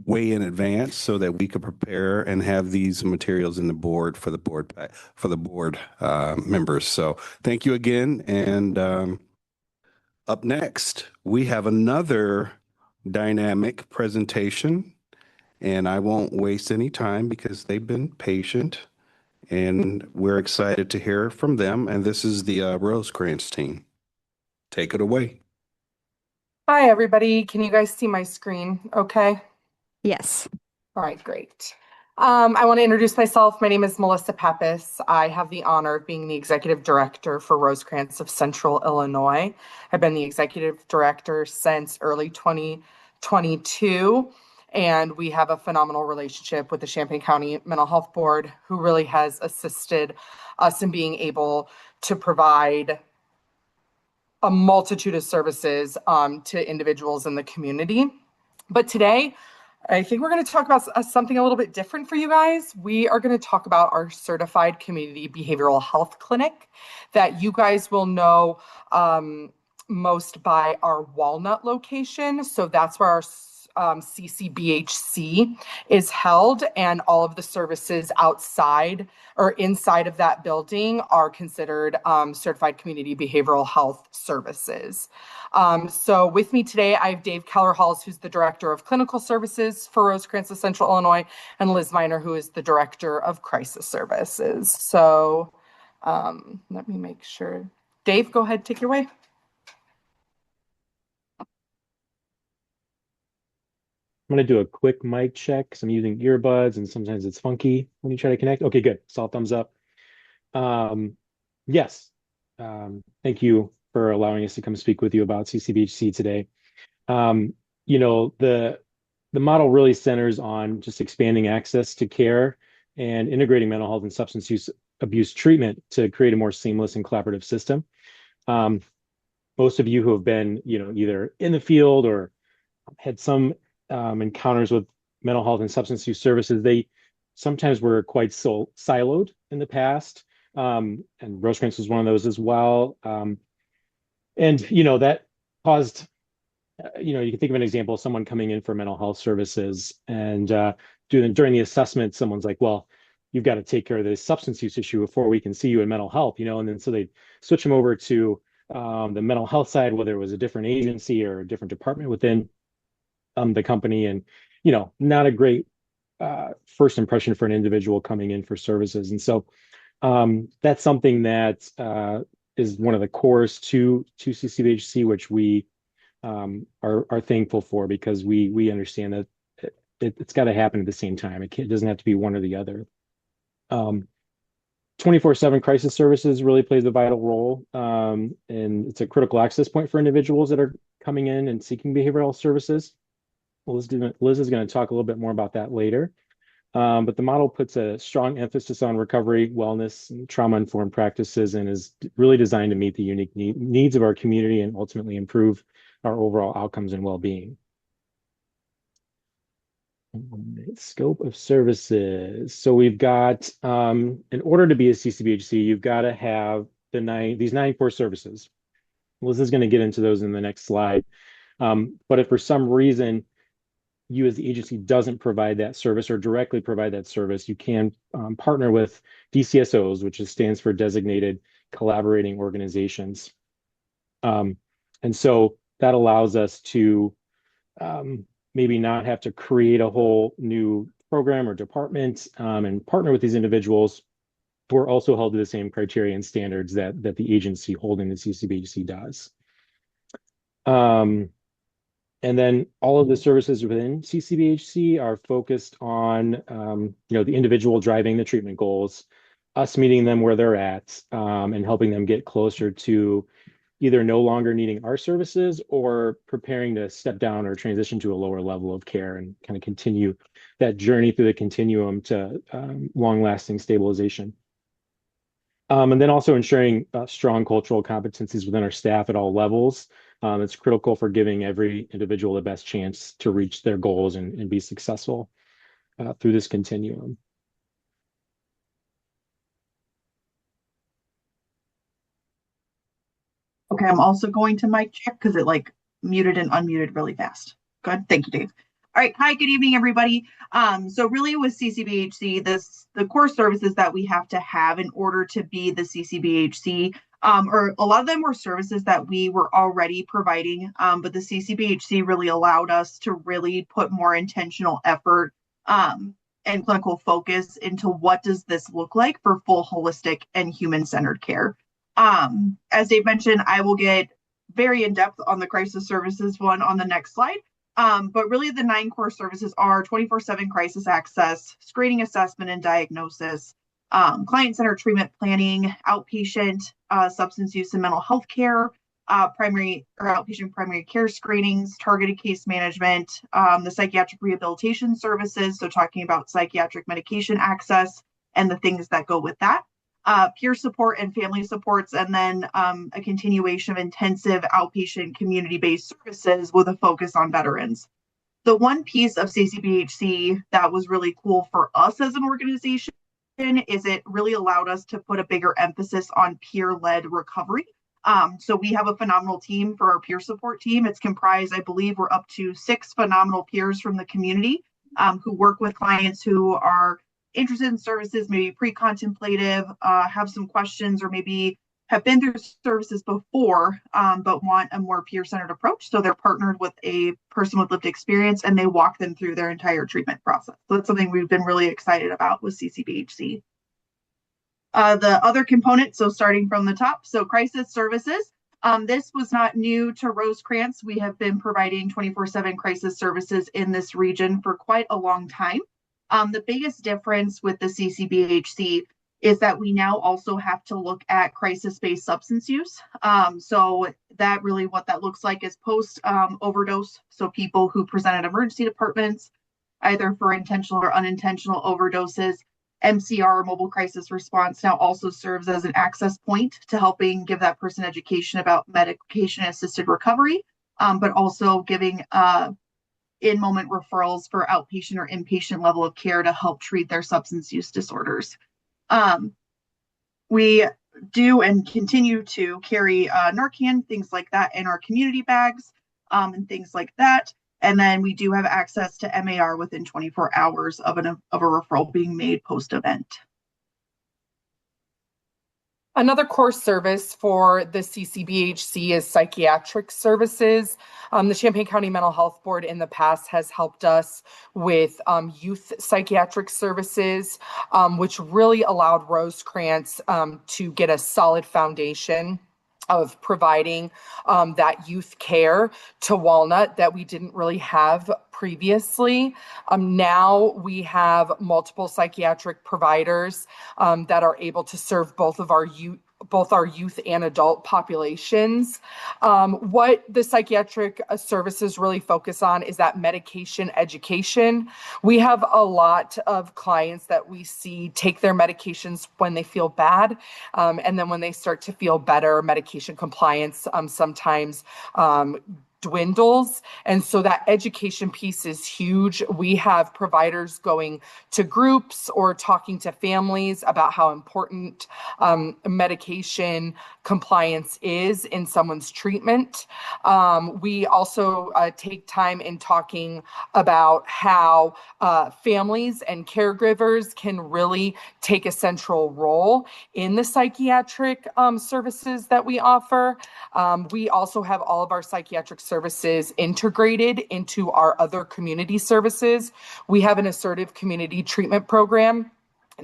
way in advance so that we could prepare and have these materials in the board for the board members. So thank you again. And up next, we have another dynamic presentation. And I won't waste any time because they've been patient and we're excited to hear from them. And this is the Rosecrans team. Take it away. Hi, everybody. Can you guys see my screen okay? Yes. All right, great. I want to introduce myself. My name is Melissa Pappas. I have the honor of being the executive director for Rosecrans of Central Illinois. I've been the executive director since early 2022, and we have a phenomenal relationship with the Champaign County Mental Health Board, who really has assisted us in being able to provide a multitude of services to individuals in the community. But today, I think we're going to talk about something a little bit different for you guys. We are going to talk about our certified community behavioral health clinic that you guys will know most by our Walnut location. So that's where our CCBHC is held, and all of the services outside or inside of that building are considered certified community behavioral health services. So with me today, I have Dave Keller-Halls, who's the Director of Clinical Services for Rosecrans of Central Illinois, and Liz Miner, who is the Director of Crisis Services. So let me make sure. Dave, go ahead, take it away. I'm going to do a quick mic check because I'm using earbuds and sometimes it's funky when you try to connect. Okay, good. It's all thumbs up. Yes. Thank you for allowing us to come speak with you about CCBHC today. The model really centers on just expanding access to care and integrating mental health and substance use abuse treatment to create a more seamless and collaborative system. Most of you who have been, either in the field or had some encounters with mental health and substance use services, they sometimes were quite siloed in the past. And Rosecrans was one of those as well. That caused, you can think of an example of someone coming in for mental health services and during the assessment, someone's like, well, you've got to take care of this substance use issue before we can see you in mental health, and then so they switch them over to the mental health side, whether it was a different agency or a different department within the company, and not a great first impression for an individual coming in for services. And so that's something that is one of the cores to CCBHC, which we are thankful for, because we understand that it's got to happen at the same time. It doesn't have to be one or the other. 24/7 crisis services really plays a vital role, and it's a critical access point for individuals that are coming in and seeking behavioral services. Liz is going to talk a little bit more about that later. But the model puts a strong emphasis on recovery, wellness, and trauma-informed practices, and is really designed to meet the unique needs of our community and ultimately improve our overall outcomes and well-being. Scope of services. So we've got, in order to be a CCBHC, you've got to have these 9 core services. Liz is going to get into those in the next slide. But if for some reason you as the agency doesn't provide that service or directly provide that service, you can partner with DCSOs, which stands for Designated Collaborating Organizations. And so that allows us to maybe not have to create a whole new program or department and partner with these individuals who are also held to the same criteria and standards that the agency holding the CCBHC does. And then all of the services within CCBHC are focused on the individual driving the treatment goals, us meeting them where they're at, and helping them get closer to either no longer needing our services or preparing to step down or transition to a lower level of care and kind of continue that journey through the continuum to long-lasting stabilization. And then also ensuring strong cultural competencies within our staff at all levels. It's critical for giving every individual the best chance to reach their goals and be successful through this continuum. Okay, I'm also going to mic check because it like muted and unmuted really fast. Good, thank you, Dave. All right, hi, good evening, everybody. So really with CCBHC, the core services that we have to have in order to be the CCBHC, or a lot of them were services that we were already providing, but the CCBHC really allowed us to really put more intentional effort and clinical focus into what does this look like for full holistic and human-centered care. As Dave mentioned, I will get very in-depth on the crisis services one on the next slide. But really the 9 core services are 24/7 crisis access, screening, assessment, and diagnosis, client-centered treatment planning, outpatient substance use and mental health care, primary or outpatient primary care screenings, targeted case management, the psychiatric rehabilitation services, so talking about psychiatric medication access and the things that go with that. Peer support and family supports, and then a continuation of intensive outpatient community-based services with a focus on veterans. The one piece of CCBHC that was really cool for us as an organization is it really allowed us to put a bigger emphasis on peer-led recovery. So we have a phenomenal team for our peer support team. It's comprised, I believe, we're up to 6 phenomenal peers from the community who work with clients who are interested in services, maybe pre-contemplative, have some questions, or maybe have been through services before, but want a more peer-centered approach. So they're partnered with a person with lived experience and they walk them through their entire treatment process. So that's something we've been really excited about with CCBHC. The other component, so starting from the top, so crisis services. This was not new to Rosecrance. We have been providing 24/7 crisis services in this region for quite a long time. The biggest difference with the CCBHC is that we now also have to look at crisis-based substance use. So that really what that looks like is post overdose. So people who present at emergency departments, either for intentional or unintentional overdoses. MCR, mobile crisis response, now also serves as an access point to helping give that person education about medication-assisted recovery, but also giving in-moment referrals for outpatient or inpatient level of care to help treat their substance use disorders. We do and continue to carry Narcan, things like that, in our community bags and things like that. And then we do have access to MAR within 24 hours of a referral being made post-event. Another core service for the CCBHC is psychiatric services. The Champaign County Mental Health Board in the past has helped us with youth psychiatric services, which really allowed Rosecrance to get a solid foundation of providing that youth care to Walnut that we didn't really have previously. Now we have multiple psychiatric providers that are able to serve both our youth and adult populations. What the psychiatric services really focus on is that medication education. We have a lot of clients that we see take their medications when they feel bad, and then when they start to feel better, medication compliance sometimes dwindles. And so that education piece is huge. We have providers going to groups or talking to families about how important medication compliance is in someone's treatment. We also take time in talking about how families and caregivers can really take a central role in the psychiatric services that we offer. We also have all of our psychiatric services services integrated into our other community services. We have an assertive community treatment program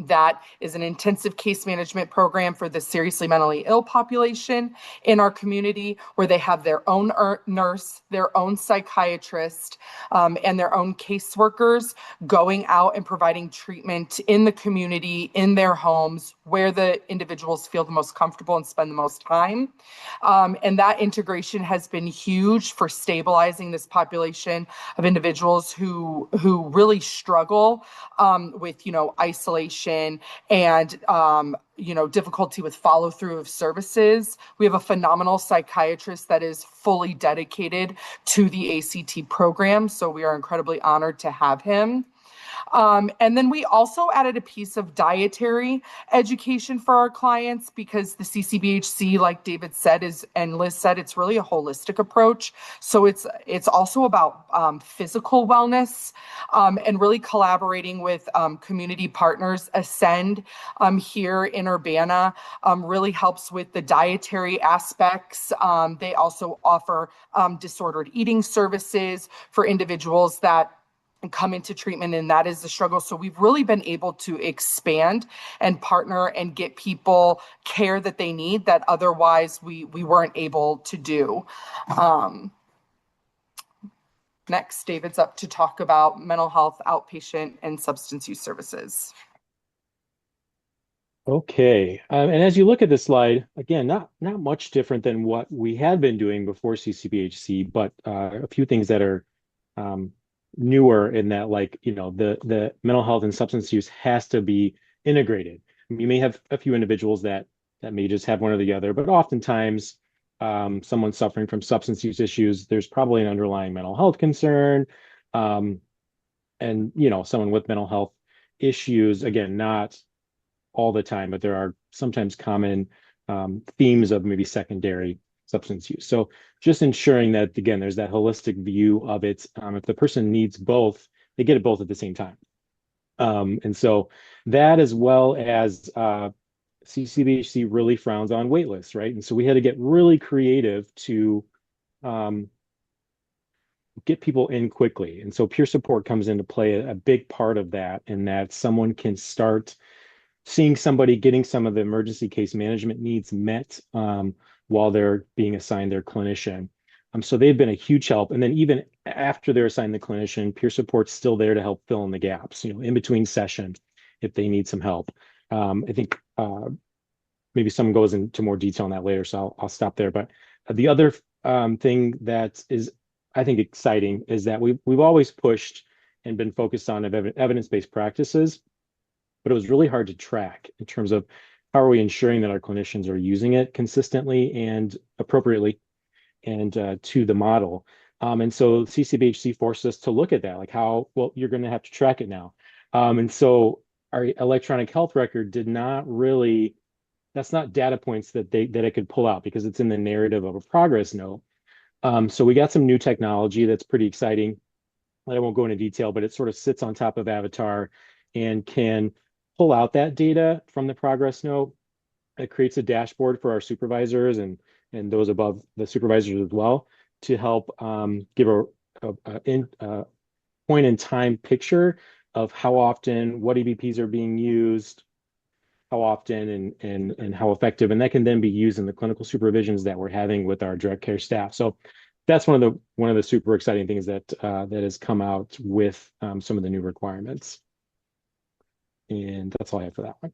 that is an intensive case management program for the seriously mentally ill population in our community, where they have their own nurse, their own psychiatrist, and their own caseworkers going out and providing treatment in the community, in their homes, where the individuals feel the most comfortable and spend the most time. And that integration has been huge for stabilizing this population of individuals who really struggle with, isolation and, difficulty with follow through of services. We have a phenomenal psychiatrist that is fully dedicated to the ACT program. So we are incredibly honored to have him. And then we also added a piece of dietary education for our clients, because the CCBHC, like David said, and Liz said, it's really a holistic approach. So it's also about physical wellness, and really collaborating with community partners. Ascend here in Urbana really helps with the dietary aspects. They also offer disordered eating services for individuals that come into treatment, and that is the struggle. So we've really been able to expand and partner and get people care that they need that otherwise we weren't able to do. Next, David's up to talk about mental health, outpatient, and substance use services. Okay, and as you look at this slide, again, not much different than what we had been doing before CCBHC, but a few things that are newer in that, like, the mental health and substance use has to be integrated. You may have a few individuals that may just have one or the other, but oftentimes someone suffering from substance use issues, there's probably an underlying mental health concern. And someone with mental health issues, again, not all the time, but there are sometimes common themes of maybe secondary substance use. So just ensuring that, again, there's that holistic view of it. If the person needs both, they get it both at the same time. And so that, as well as CCBHC really frowns on wait lists, right? And so we had to get really creative to get people in quickly. And so peer support comes into play, a big part of that, in that someone can start seeing somebody, getting some of the emergency case management needs met while they're being assigned their clinician. So they've been a huge help. And then even after they're assigned the clinician, peer support's still there to help fill in the gaps, in between sessions if they need some help. I think maybe someone goes into more detail on that later, so I'll stop there. But the other thing that is, I think, exciting is that we've always pushed and been focused on evidence-based practices, but it was really hard to track in terms of how are we ensuring that our clinicians are using it consistently and appropriately and to the model. And so CCBHC forced us to look at that, like how, well, you're going to have to track it now. And so our electronic health record did not really, that's not data points that it could pull out because it's in the narrative of a progress note. So we got some new technology that's pretty exciting. I won't go into detail, but it sort of sits on top of Avatar and can pull out that data from the progress note. It creates a dashboard for our supervisors and those above the supervisors as well to help give a point in time picture of how often, what EBPs are being used, how often, and how effective, and that can then be used in the clinical supervisions that we're having with our direct care staff. So that's one of the super exciting things that has come out with some of the new requirements. And that's all I have for that one.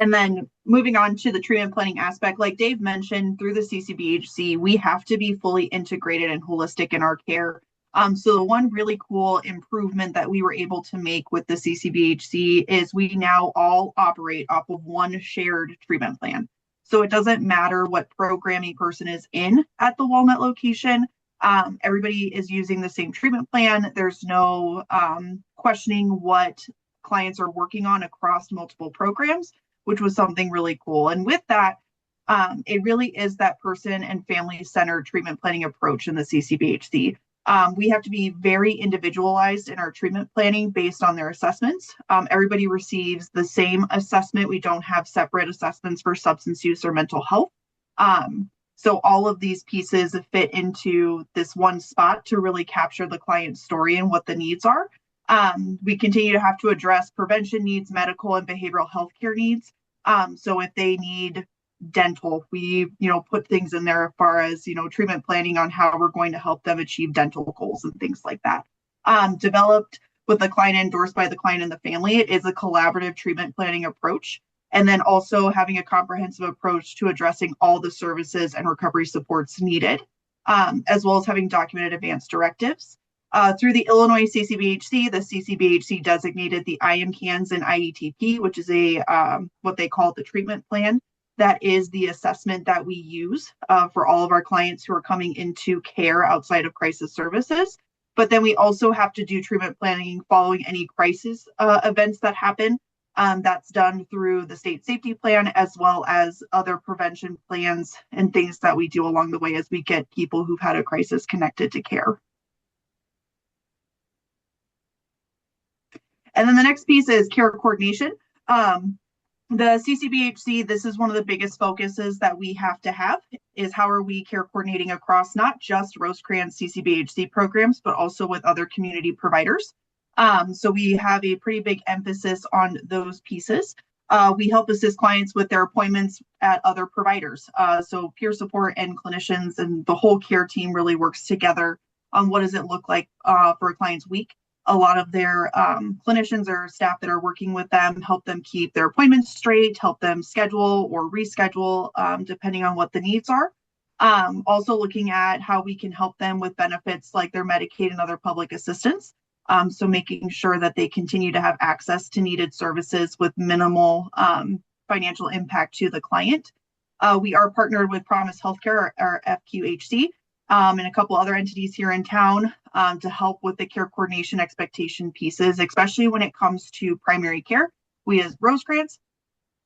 And then moving on to the treatment planning aspect, like Dave mentioned, through the CCBHC, we have to be fully integrated and holistic in our care. So the one really cool improvement that we were able to make with the CCBHC is we now all operate off of one shared treatment plan. So it doesn't matter what program a person is in at the Walnut location. Everybody is using the same treatment plan. There's no questioning what clients are working on across multiple programs, which was something really cool. And with that, it really is that person and family-centered treatment planning approach in the CCBHC. We have to be very individualized in our treatment planning based on their assessments. Everybody receives the same assessment. We don't have separate assessments for substance use or mental health. So all of these pieces fit into this one spot to really capture the client's story and what the needs are. We continue to have to address prevention needs, medical and behavioral health care needs. So if they need dental, we, put things in there as far as, treatment planning on how we're going to help them achieve dental goals and things like that. Developed with the client, endorsed by the client and the family. It is a collaborative treatment planning approach. And then also having a comprehensive approach to addressing all the services and recovery supports needed, as well as having documented advanced directives. Through the Illinois CCBHC, the CCBHC designated the IMCANS and IETP, which is what they call the treatment plan. That is the assessment that we use for all of our clients who are coming into care outside of crisis services. But then we also have to do treatment planning following any crisis events that happen. That's done through the state safety plan, as well as other prevention plans and things that we do along the way as we get people who've had a crisis connected to care. And then the next piece is care coordination. The CCBHC, this is one of the biggest focuses that we have to have, is how are we care coordinating across not just Rosecrans CCBHC programs, but also with other community providers. So we have a pretty big emphasis on those pieces. We help assist clients with their appointments at other providers. So peer support and clinicians and the whole care team really works together on what does it look like for a client's week. A lot of their clinicians or staff that are working with them help them keep their appointments straight, help them schedule or reschedule depending on what the needs are. Also looking at how we can help them with benefits like their Medicaid and other public assistance. So making sure that they continue to have access to needed services with minimal financial impact to the client. We are partnered with Promise Healthcare, or FQHC, and a couple other entities here in town to help with the care coordination expectation pieces, especially when it comes to primary care. We as Rosecrans,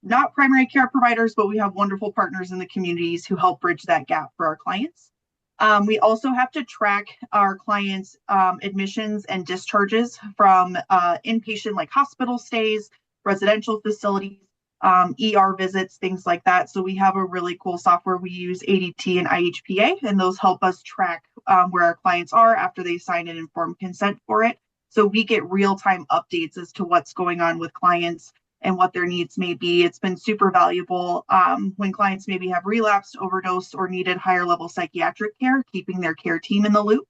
not primary care providers, but we have wonderful partners in the communities who help bridge that gap for our clients. We also have to track our clients' admissions and discharges from inpatient, like hospital stays, residential facilities, ER visits, things like that. So we have a really cool software. We use ADT and IHPA, and those help us track where our clients are after they sign an informed consent for it. So we get real-time updates as to what's going on with clients and what their needs may be. It's been super valuable when clients maybe have relapsed, overdosed, or needed higher level psychiatric care, keeping their care team in the loop.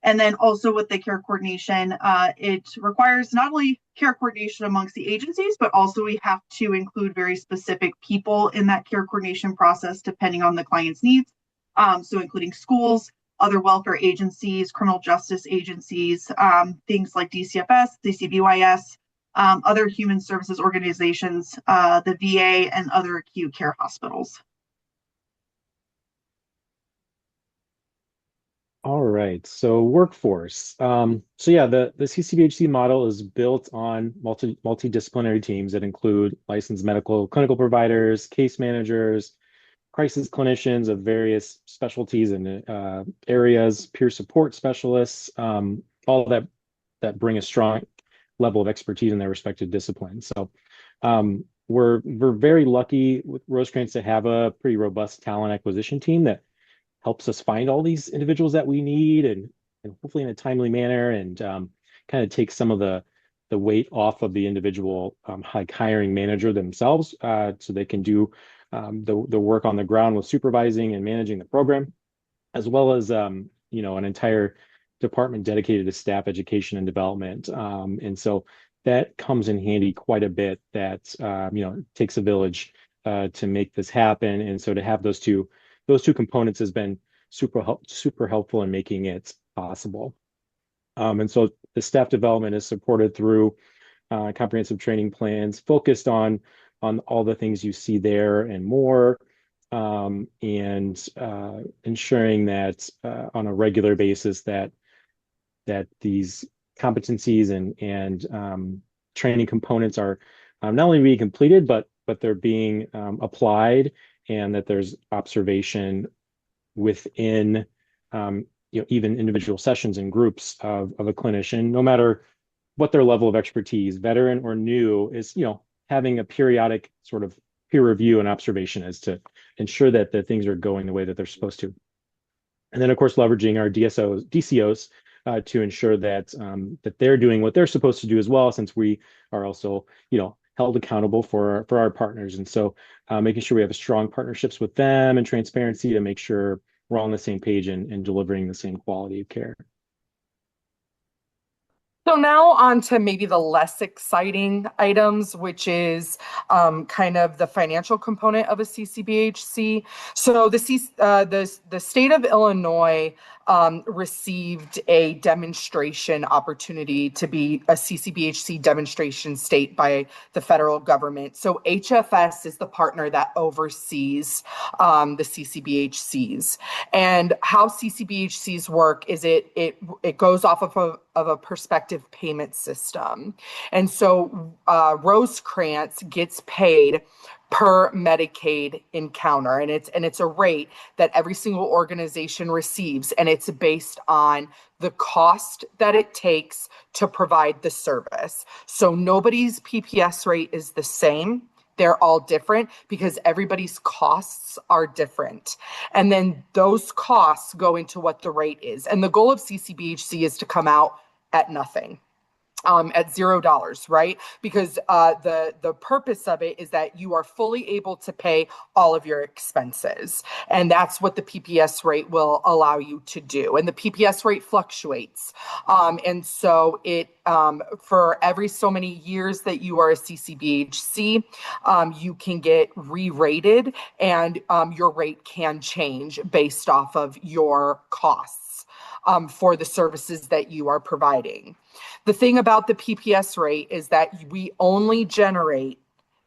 And then also with the care coordination, it requires not only care coordination amongst the agencies, but also we have to include very specific people in that care coordination process, depending on the client's needs. So including schools, other welfare agencies, criminal justice agencies, things like DCFS, DCBYS, other human services organizations, the VA, and other acute care hospitals. All right, so workforce. So yeah, the CCBHC model is built on multidisciplinary teams that include licensed medical clinical providers, case managers, crisis clinicians of various specialties and areas, peer support specialists, all that bring a strong level of expertise in their respective disciplines. So we're very lucky with Rosecrans to have a pretty robust talent acquisition team that helps us find all these individuals that we need and hopefully in a timely manner and kind of take some of the weight off of the individual like hiring manager themselves so they can do the work on the ground with supervising and managing the program, as well as an entire department dedicated to staff education and development. And so that comes in handy quite a bit. That it takes a village to make this happen. And so to have those two components has been super helpful in making it possible. And so the staff development is supported through comprehensive training plans focused on all the things you see there and more, and ensuring that on a regular basis that these competencies and training components are not only being completed, but they're being applied, and that there's observation within even individual sessions and groups of a clinician, no matter what their level of expertise, veteran or new, is having a periodic sort of peer review and observation as to ensure that the things are going the way that they're supposed to. And then, of course, leveraging our DCOs to ensure that that they're doing what they're supposed to do as well, since we are also, held accountable for our partners. And so making sure we have strong partnerships with them and transparency to make sure we're all on the same page and delivering the same quality of care. So now on to maybe the less exciting items, which is kind of the financial component of a CCBHC. So the state of Illinois received a demonstration opportunity to be a CCBHC demonstration state by the federal government. So HFS is the partner that oversees the CCBHCs. And how CCBHCs work is it goes off of a perspective payment system. And so Rosecrance gets paid per Medicaid encounter, and it's a rate that every single organization receives, and it's based on the cost that it takes to provide the service. So nobody's PPS rate is the same. They're all different because everybody's costs are different. And then those costs go into what the rate is. And the goal of CCBHC is to come out at nothing. At $0, right? Because the purpose of it is that you are fully able to pay all of your expenses. And that's what the PPS rate will allow you to do. And the PPS rate fluctuates. And so it for every so many years that you are a CCBHC, you can get re-rated, and your rate can change based off of your costs for the services that you are providing. The thing about the PPS rate is that we only generate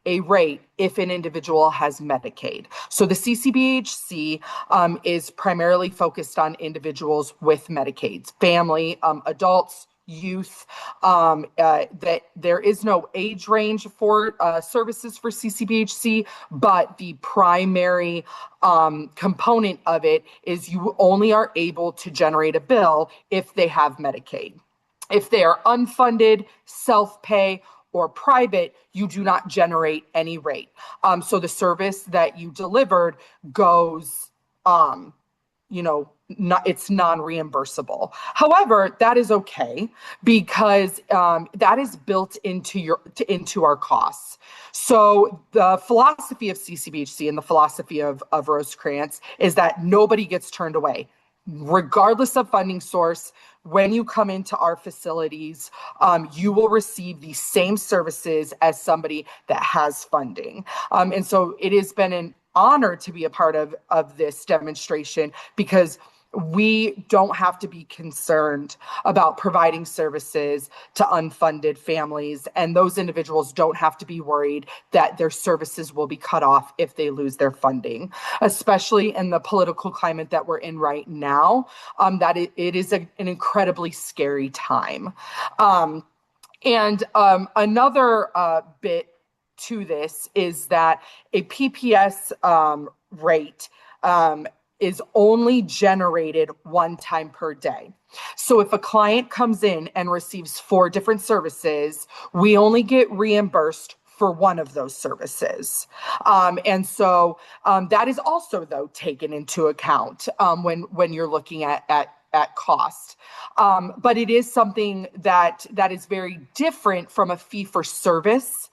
a rate if an individual has Medicaid. So the CCBHC is primarily focused on individuals with Medicaid, family, adults, youth, that there is no age range for services for CCBHC, but the primary component of it is you only are able to generate a bill if they have Medicaid. If they are unfunded, self-pay, or private, you do not generate any rate. So the service that you delivered goes, it's non-reimbursable. However, that is okay because that is built into our costs. So the philosophy of CCBHC and the philosophy of Rosecrance is that nobody gets turned away, regardless of funding source. When you come into our facilities, you will receive the same services as somebody that has funding. And so it has been an honor to be a part of this demonstration because we don't have to be concerned about providing services to unfunded families, and those individuals don't have to be worried that their services will be cut off if they lose their funding, especially in the political climate that we're in right now, that it is an incredibly scary time. Another bit to this is that a PPS rate is only generated one time per day. So if a client comes in and receives 4 different services, we only get reimbursed for one of those services. And so that is also, though, taken into account when you're looking at cost. But it is something that is very different from a fee-for-service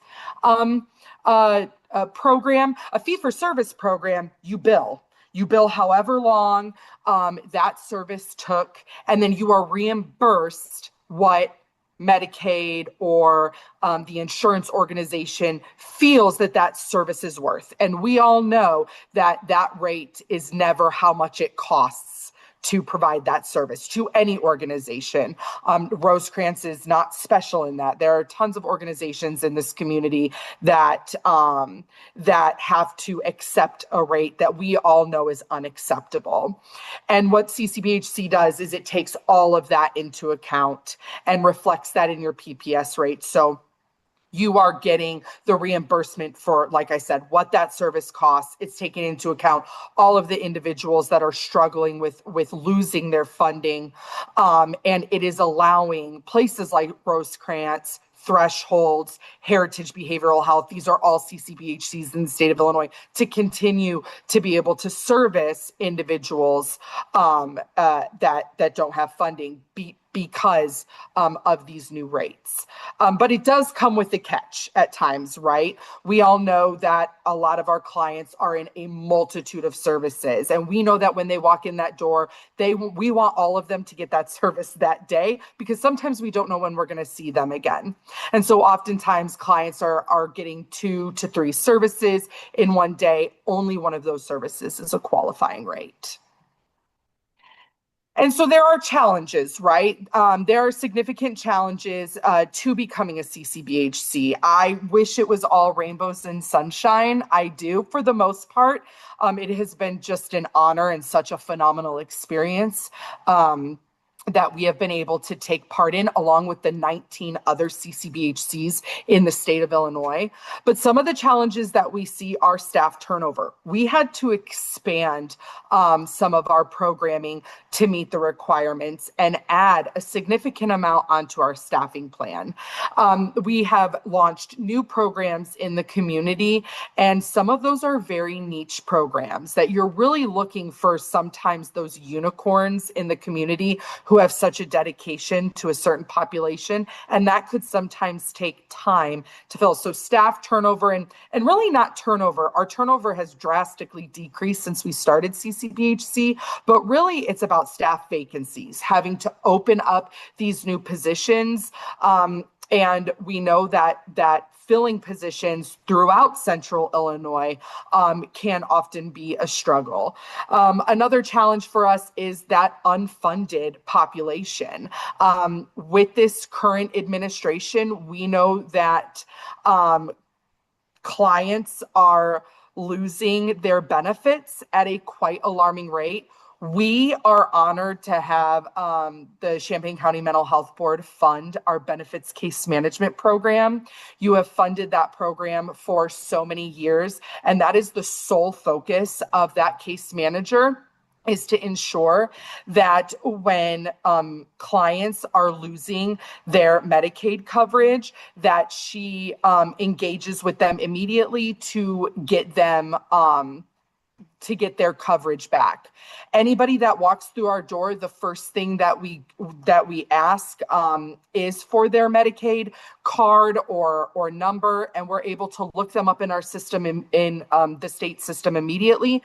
program. A fee-for-service program, you bill. You bill however long that service took, and then you are reimbursed what Medicaid or the insurance organization feels that service is worth. And we all know that rate is never how much it costs to provide that service to any organization. Rosecrance is not special in that. There are tons of organizations in this community that have to accept a rate that we all know is unacceptable. And what CCBHC does is it takes all of that into account and reflects that in your PPS rate. So you are getting the reimbursement for, like I said, what that service costs. It's taking into account all of the individuals that are struggling with losing their funding. And it is allowing places like Rosecrance, thresholds, heritage behavioral health. These are all CCBHCs in the state of Illinois to continue to be able to service individuals that don't have funding because of these new rates. But it does come with a catch at times, right? We all know that a lot of our clients are in a multitude of services. And we know that when they walk in that door, we want all of them to get that service that day, because sometimes we don't know when we're going to see them again. And so oftentimes clients are getting 2 to 3 services in one day. Only one of those services is a qualifying rate. And so there are challenges, right? There are significant challenges to becoming a CCBHC. I wish it was all rainbows and sunshine. I do, for the most part. It has been just an honor and such a phenomenal experience that we have been able to take part in, along with the 19 other CCBHCs in the state of Illinois. But some of the challenges that we see are staff turnover. We had to expand some of our programming to meet the requirements and add a significant amount onto our staffing plan. We have launched new programs in the community, and some of those are very niche programs that you're really looking for, sometimes those unicorns in the community who have such a dedication to a certain population, and that could sometimes take time to fill. So staff turnover and really not turnover. Our turnover has drastically decreased since we started CCBHC, but really it's about staff vacancies, having to open up these new positions. And we know that filling positions throughout central Illinois can often be a struggle. Another challenge for us is that unfunded population. With this current administration, we know that clients are losing their benefits at a quite alarming rate. We are honored to have the Champaign County Mental Health Board fund our benefits case management program. You have funded that program for so many years, and that is the sole focus of that case manager, is to ensure that when clients are losing their Medicaid coverage, that she engages with them immediately to get them to get their coverage back. Anybody that walks through our door, the first thing that we ask is for their Medicaid card or number, and we're able to look them up in our system in the state system immediately,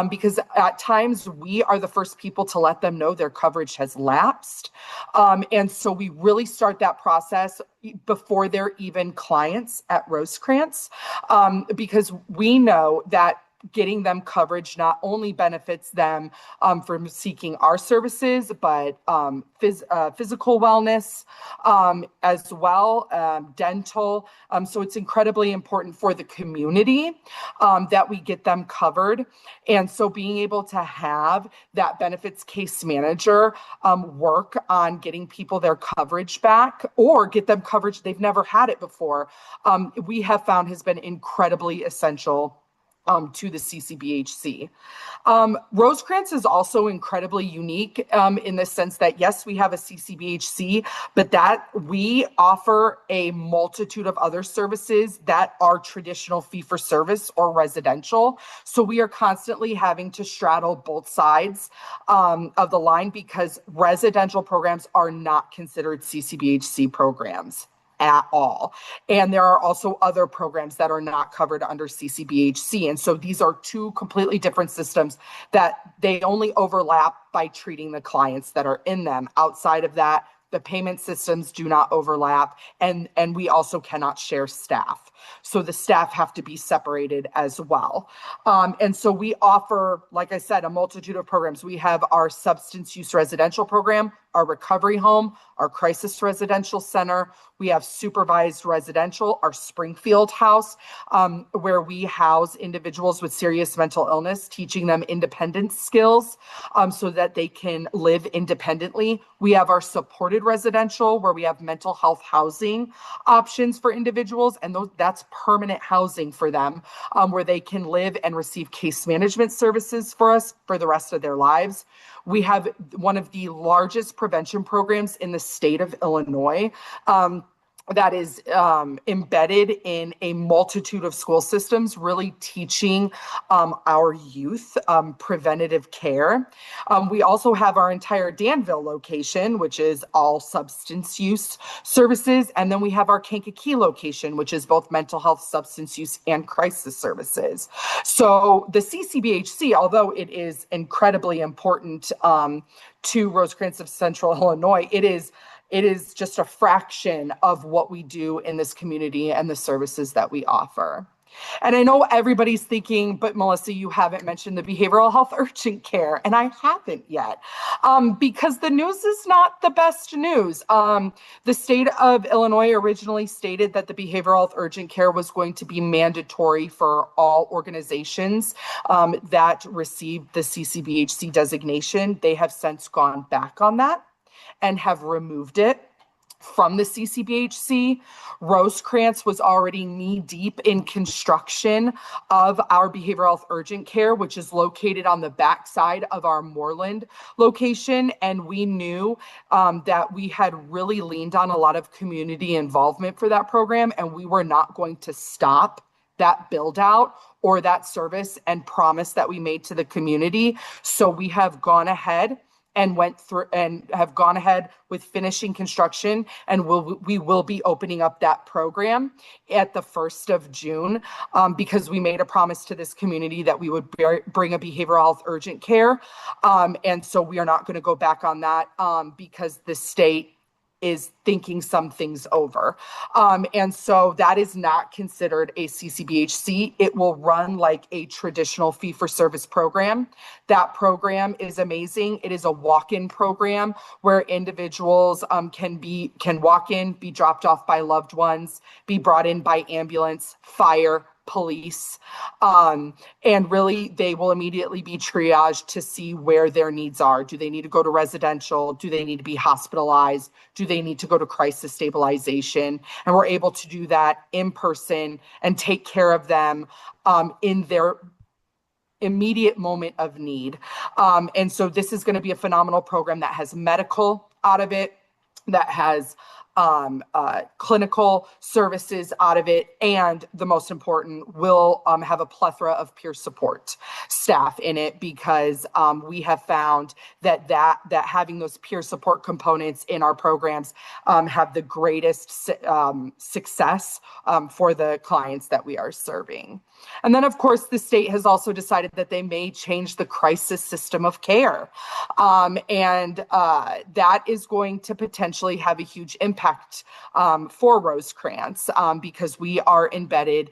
because at times we are the first people to let them know their coverage has lapsed. And so we really start that process before they're even clients at Rosecrance, because we know that getting them coverage not only benefits them from seeking our services, but physical wellness as well, dental. So it's incredibly important for the community that we get them covered. And so being able to have that benefits case manager work on getting people their coverage back, or get them coverage they've never had it before, we have found has been incredibly essential to the CCBHC. Rosecrance is also incredibly unique in the sense that, yes, we have a CCBHC, but that we offer a multitude of other services that are traditional fee-for-service or residential. So we are constantly having to straddle both sides of the line, because residential programs are not considered CCBHC programs at all. And there are also other programs that are not covered under CCBHC. And so these are two completely different systems that they only overlap by treating the clients that are in them. Outside of that, the payment systems do not overlap, and we also cannot share staff. So the staff have to be separated as well. And so we offer, like I said, a multitude of programs. We have our substance use residential program, our recovery home, our crisis residential center. We have supervised residential, our Springfield house, where we house individuals with serious mental illness, teaching them independence skills so that they can live independently. We have our supported residential, where we have mental health housing options for individuals, and that's permanent housing for them, where they can live and receive case management services for us for the rest of their lives. We have one of the largest prevention programs in the state of Illinois. that is embedded in a multitude of school systems, really teaching our youth preventative care. We also have our entire Danville location, which is all substance use services. And then we have our Kankakee location, which is both mental health, substance use, and crisis services. So the CCBHC, although it is incredibly important to Rosecrans of Central Illinois, it is just a fraction of what we do in this community and the services that we offer. And I know everybody's thinking, but Melissa, you haven't mentioned the behavioral health urgent care, and I haven't yet, because the news is not the best news. The state of Illinois originally stated that the behavioral health urgent care was going to be mandatory for all organizations that received the CCBHC designation. They have since gone back on that and have removed it from the CCBHC. Rosecrans was already knee deep in construction of our behavioral health urgent care, which is located on the backside of our Moreland location. And we knew that we had really leaned on a lot of community involvement for that program, and we were not going to stop that build out or that service and promise that we made to the community. So we have gone ahead and went through and have gone ahead with finishing construction, and we will be opening up that program at the 1st of June because we made a promise to this community that we would bring a behavioral health urgent care. And so we are not going to go back on that because the state is thinking some things over. And so that is not considered a CCBHC. It will run like a traditional fee-for-service program. That program is amazing. It is a walk-in program where individuals can walk in, be dropped off by loved ones, be brought in by ambulance, fire, police, and really they will immediately be triaged to see where their needs are. Do they need to go to residential? Do they need to be hospitalized? Do they need to go to crisis stabilization? And we're able to do that in person and take care of them in their immediate moment of need. And so this is going to be a phenomenal program that has medical out of it, that has clinical services out of it, and the most important, will have a plethora of peer support staff in it, because we have found that having those peer support components in our programs have the greatest success for the clients that we are serving. And then, of course, the state has also decided that they may change the crisis system of care. And that is going to potentially have a huge impact for Rosecrans because we are embedded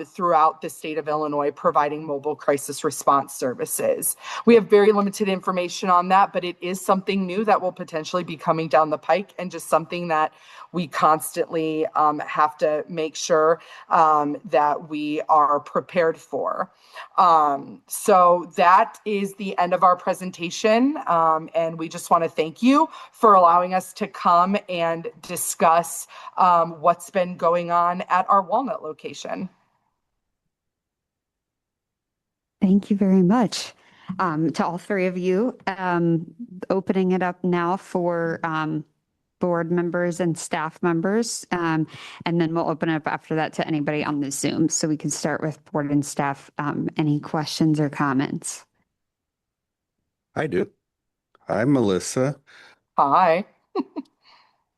throughout the state of Illinois providing mobile crisis response services. We have very limited information on that, but it is something new that will potentially be coming down the pike, and just something that we constantly have to make sure that we are prepared for. So that is the end of our presentation. And we just want to thank you for allowing us to come and discuss what's been going on at our Walnut location. Thank you very much to all three of you. Opening it up now for board members and staff members. And then we'll open it up after that to anybody on the Zoom. So we can start with board and staff. Any questions or comments? I do. Hi, Melissa. Hi.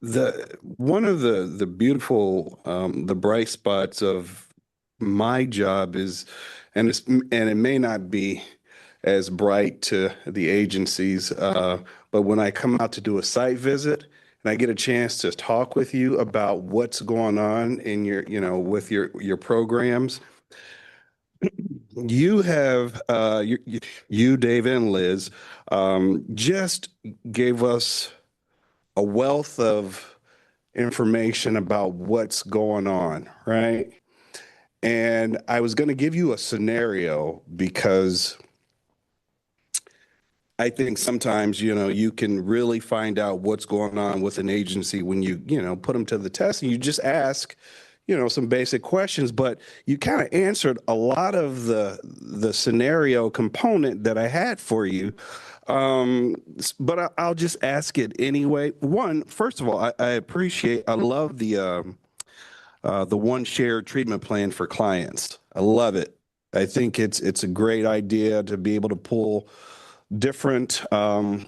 One of the beautiful the bright spots of my job is, and it may not be as bright to the agencies, but when I come out to do a site visit and I get a chance to talk with you about what's going on in your, with your programs, you have you, Dave and Liz, just gave us a wealth of information about what's going on, right? And I was going to give you a scenario because I think sometimes, you can really find out what's going on with an agency when you put them to the test and you just ask, some basic questions, but you kind of answered a lot of the scenario component that I had for you. But I'll just ask it anyway. First of all, I love the one shared treatment plan for clients. I love it. I think it's a great idea to be able to pull different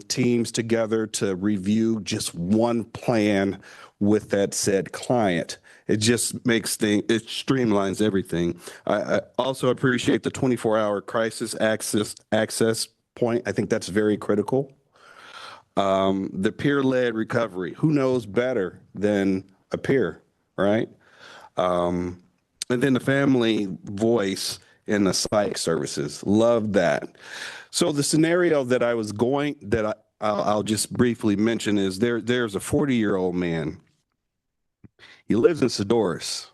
teams together to review just one plan with that said client. It just makes it streamlines everything. I also appreciate the 24-hour crisis access point. I think that's very critical. The peer-led recovery. Who knows better than a peer, right? And then the family voice in the psych services. Love that. So the scenario that I'll just briefly mention is there's a 40-year-old man. He lives in Sedoris,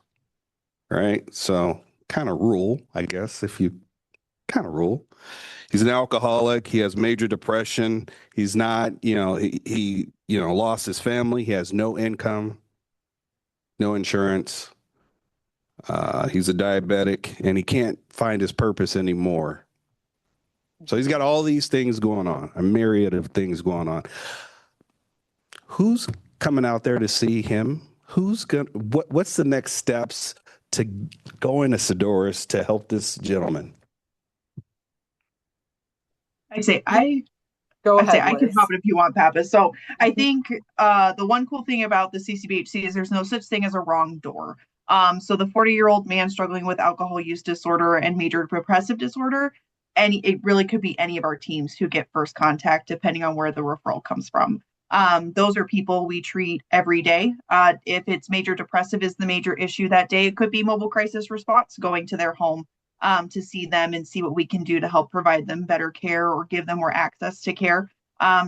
right? So kind of rural, I guess, if you kind of rural. He's an alcoholic. He has major depression. He's not, he lost his family. He has no income, no insurance. He's a diabetic and he can't find his purpose anymore. So he's got all these things going on, a myriad of things going on. Who's coming out there to see him? What's the next steps to go into Sedoris to help this gentleman? I'd say Go I'd say ahead, I can Liz. help it if you want, Pappas. So I think the one cool thing about the CCBHC is there's no such thing as a wrong door. So the 40-year-old man struggling with alcohol use disorder and major depressive disorder, and it really could be any of our teams who get first contact, depending on where the referral comes from. Those are people we treat every day. If it's major depressive is the major issue that day, it could be mobile crisis response going to their home to see them and see what we can do to help provide them better care or give them more access to care.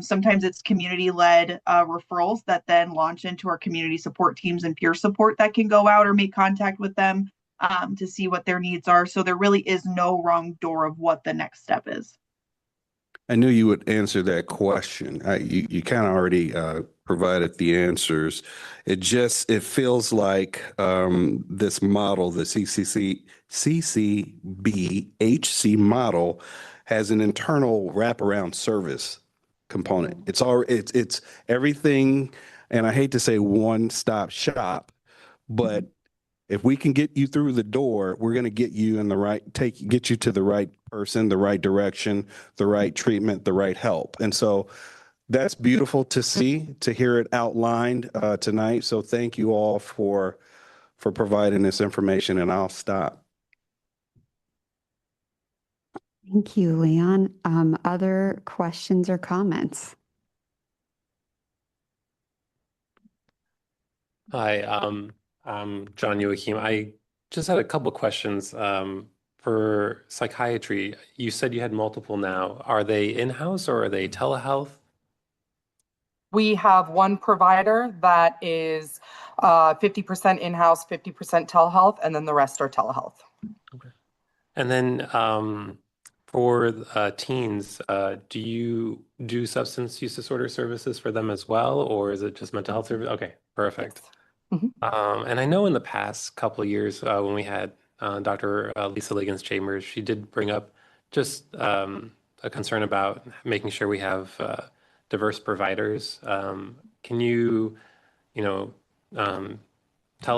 Sometimes it's community-led referrals that then launch into our community support teams and peer support that can go out or make contact with them to see what their needs are. So there really is no wrong door of what the next step is. I knew you would answer that question. You kind of already provided the answers. It feels like this model, the CCBHC model, has an internal wraparound service component. It's everything, and I hate to say one-stop shop, but if we can get you through the door, we're going to get you get you to the right person, the right direction, the right treatment, the right help. And so that's beautiful to see, to hear it outlined tonight. So thank you all for providing this information, and I'll stop. Thank you, Leon. Other questions or comments? Hi, I'm John Joachim. I just had a couple questions for psychiatry. You said you had multiple now. Are they in-house or are they telehealth? We have one provider that is 50% in-house, 50% telehealth, and then the rest are telehealth. Okay. And then for teens, do you do substance use disorder services for them as well, or is it just mental health service? Okay, perfect. Yes. Mm-hmm. And I know in the past couple of years when we had Dr. Lisa Liggins-Chambers, she did bring up just a concern about making sure we have diverse providers. Can you tell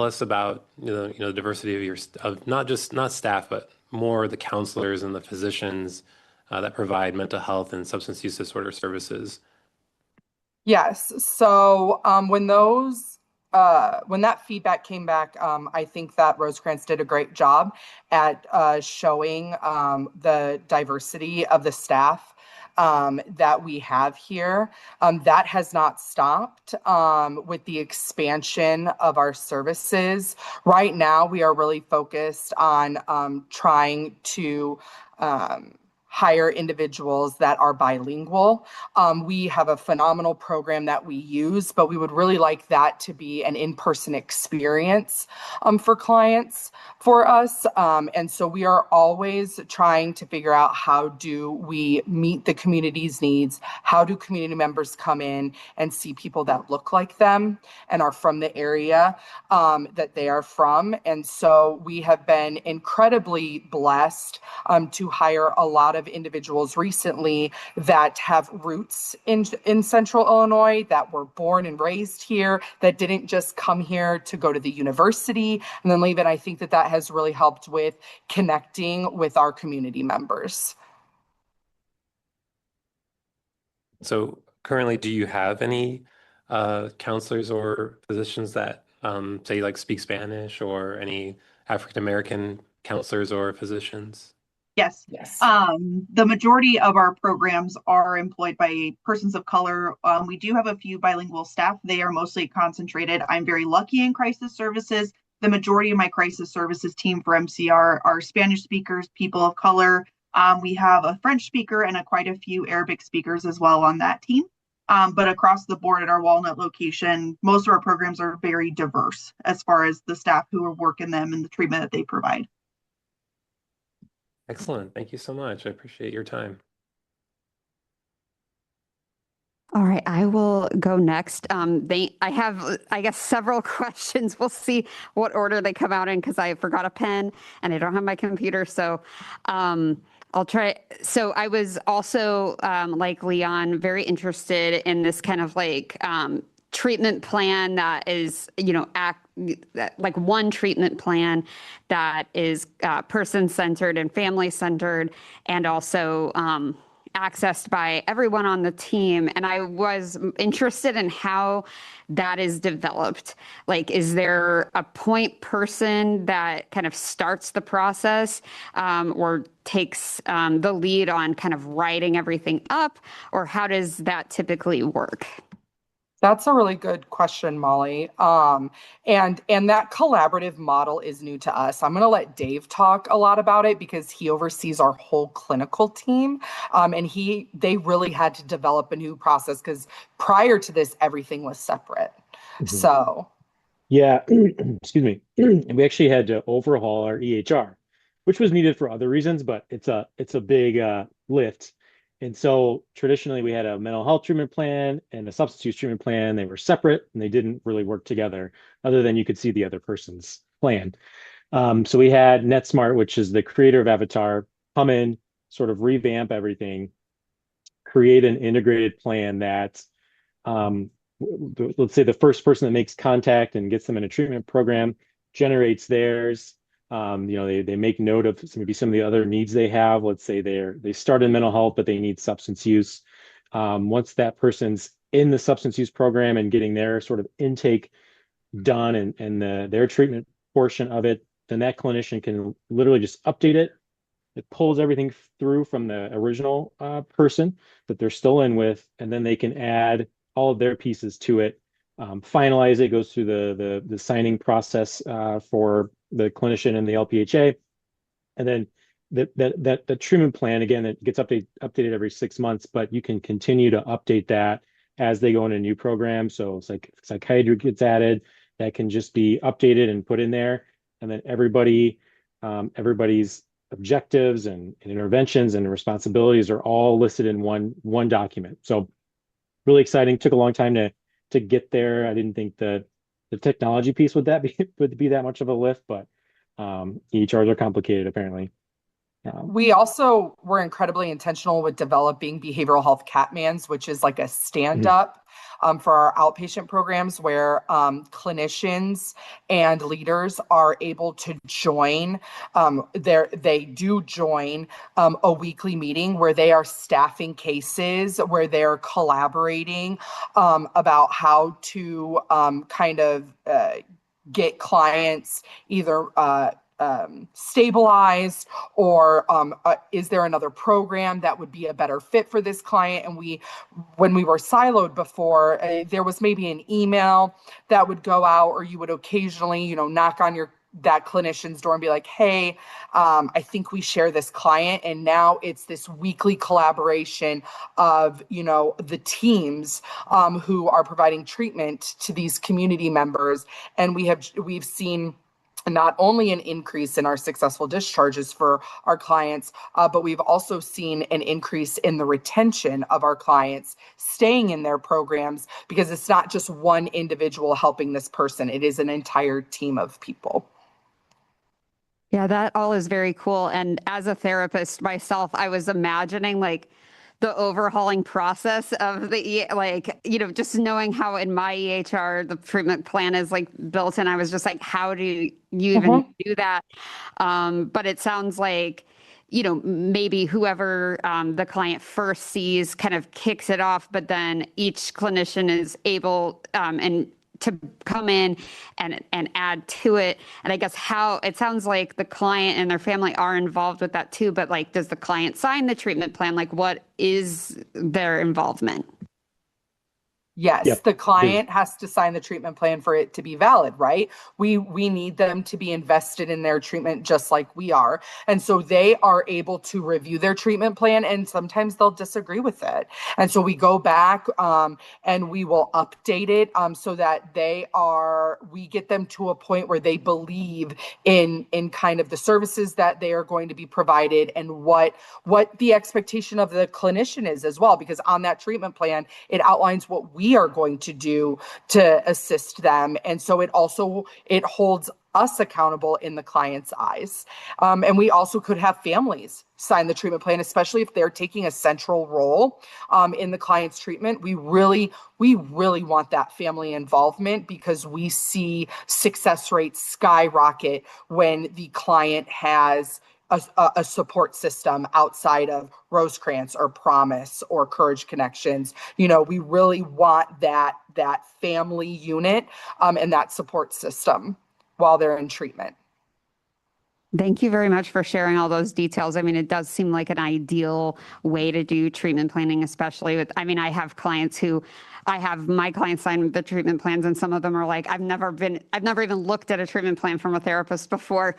us about the diversity of not staff, but more the counselors and the physicians that provide mental health and substance use disorder services? Yes. So when that feedback came back, I think that Rosecrans did a great job at showing the diversity of the staff that we have here. That has not stopped with the expansion of our services. Right now, we are really focused on trying to hire individuals that are bilingual. We have a phenomenal program that we use, but we would really like that to be an in-person experience for clients for us. And so we are always trying to figure out how do we meet the community's needs? How do community members come in and see people that look like them and are from the area that they are from? And so we have been incredibly blessed to hire a lot of of individuals recently that have roots in Central Illinois, that were born and raised here, that didn't just come here to go to the university and then leave. And I think that that has really helped with connecting with our community members. So currently, do you have any counselors or physicians that say like speak Spanish, or any African American counselors or physicians? Yes. Yes. The majority of our programs are employed by persons of color. We do have a few bilingual staff. They are mostly concentrated. I'm very lucky in crisis services. The majority of my crisis services team for MCR are Spanish speakers, people of color. We have a French speaker and quite a few Arabic speakers as well on that team. But across the board at our Walnut location, most of our programs are very diverse as far as the staff who are working them and the treatment that they provide. Excellent. Thank you so much. I appreciate your time. All right, I will go next. I have, I guess, several questions. We'll see what order they come out in because I forgot a pen and I don't have my computer. So I'll try. So I was also, like Leon, very interested in this kind of like treatment plan that is, like one treatment plan that is person-centered and family-centered, and also accessed by everyone on the team. And I was interested in how that is developed. Like, is there a point person that kind of starts the process or takes the lead on kind of writing everything up, or how does that typically work? That's a really good question, Molly. And that collaborative model is new to us. I'm going to let Dave talk a lot about it because he oversees our whole clinical team. And they really had to develop a new process because prior to this, everything was separate. Mhm. So, Yeah, excuse me. And we actually had to overhaul our EHR, which was needed for other reasons, but it's a big lift. And so traditionally we had a mental health treatment plan and a substance use treatment plan. They were separate and they didn't really work together, other than you could see the other person's plan. So we had NetSmart, which is the creator of Avatar, come in, sort of revamp everything, create an integrated plan that let's say the first person that makes contact and gets them in a treatment program generates theirs. They make note of maybe some of the other needs they have. Let's say they start in mental health, but they need substance use. Once that person's in the substance use program and getting their sort of intake done and their treatment portion of it, then that clinician can literally just update it. It pulls everything through from the original person that they're still in with, and then they can add all of their pieces to it, finalize it, goes through the signing process for the clinician and the LPHA, and then the treatment plan, again, it gets updated every 6 months, but you can continue to update that as they go into new programs. So it's like psychiatry gets added, that can just be updated and put in there, and then everybody's objectives and interventions and responsibilities are all listed in one document. So really exciting. Took a long time to get there. I didn't think the technology piece would be that much of a lift, but EHRs are complicated apparently. we also were incredibly intentional with developing behavioral health Catmans, which is like a stand-up for our outpatient programs where clinicians and leaders are able to join. They do join a weekly meeting where they are staffing cases, where they're collaborating about how to kind of get clients either stabilized, or is there another program that would be a better fit for this client? And when we were siloed before, there was maybe an email that would go out, or you would occasionally, knock on that clinician's door and be like, hey, I think we share this client. And now it's this weekly collaboration of, the teams who are providing treatment to these community members. And we've seen not only an increase in our successful discharges for our clients, but we've also seen an increase in the retention of our clients staying in their programs, because it's not just one individual helping this person. It is an entire team of people. Yeah, that all is very cool. And as a therapist myself, I was imagining like the overhauling process of like, just knowing how in my EHR the treatment plan is like built. And I was just like, how do you even do that? But it sounds like, maybe whoever the client first sees kind of kicks it off, but then each clinician is able and to come in and add to it. And I guess how it sounds like the client and their family are involved with that too, but like, does the client sign the treatment plan? Like, what is their involvement? Yes, Yep. the client has to sign the treatment plan for it to be valid, right? We need them to be invested in their treatment just like we are. And so they are able to review their treatment plan, and sometimes they'll disagree with it. And so we go back and we will update it so that we get them to a point where they believe in kind of the services that they are going to be provided and what the expectation of the clinician is as well, because on that treatment plan, it outlines what we are going to do to assist them. And so it holds us accountable in the client's eyes. And we also could have families sign the treatment plan, especially if they're taking a central role in the client's treatment. We really want that family involvement because we see success rates skyrocket when the client has a support system outside of Rosecrance or Promise or Courage Connections. We really want that family unit and that support system while they're in treatment. Thank you very much for sharing all those details. I mean, it does seem like an ideal way to do treatment planning, especially with, I have clients I have my clients sign the treatment plans, and some of them are like, I've never even looked at a treatment plan from a therapist before.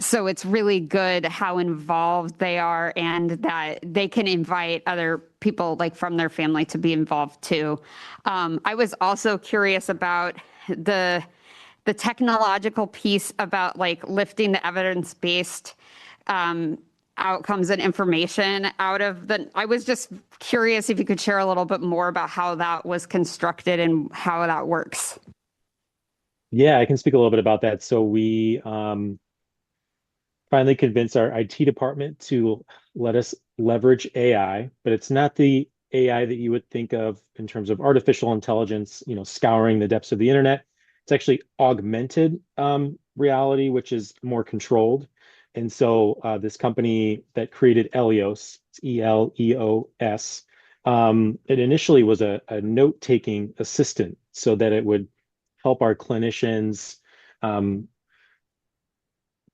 So it's really good how involved they are and that they can invite other people like from their family to be involved too. I was also curious about the technological piece about like lifting the evidence-based outcomes and information out of I was just curious if you could share a little bit more about how that was constructed and how that works. Yeah, I can speak a little bit about that. So we finally convinced our IT department to let us leverage AI, but it's not the AI that you would think of in terms of artificial intelligence, scouring the depths of the internet. It's actually augmented reality, which is more controlled. And so this company that created Elios, it's Eleos, it initially was a note-taking assistant so that it would help our clinicians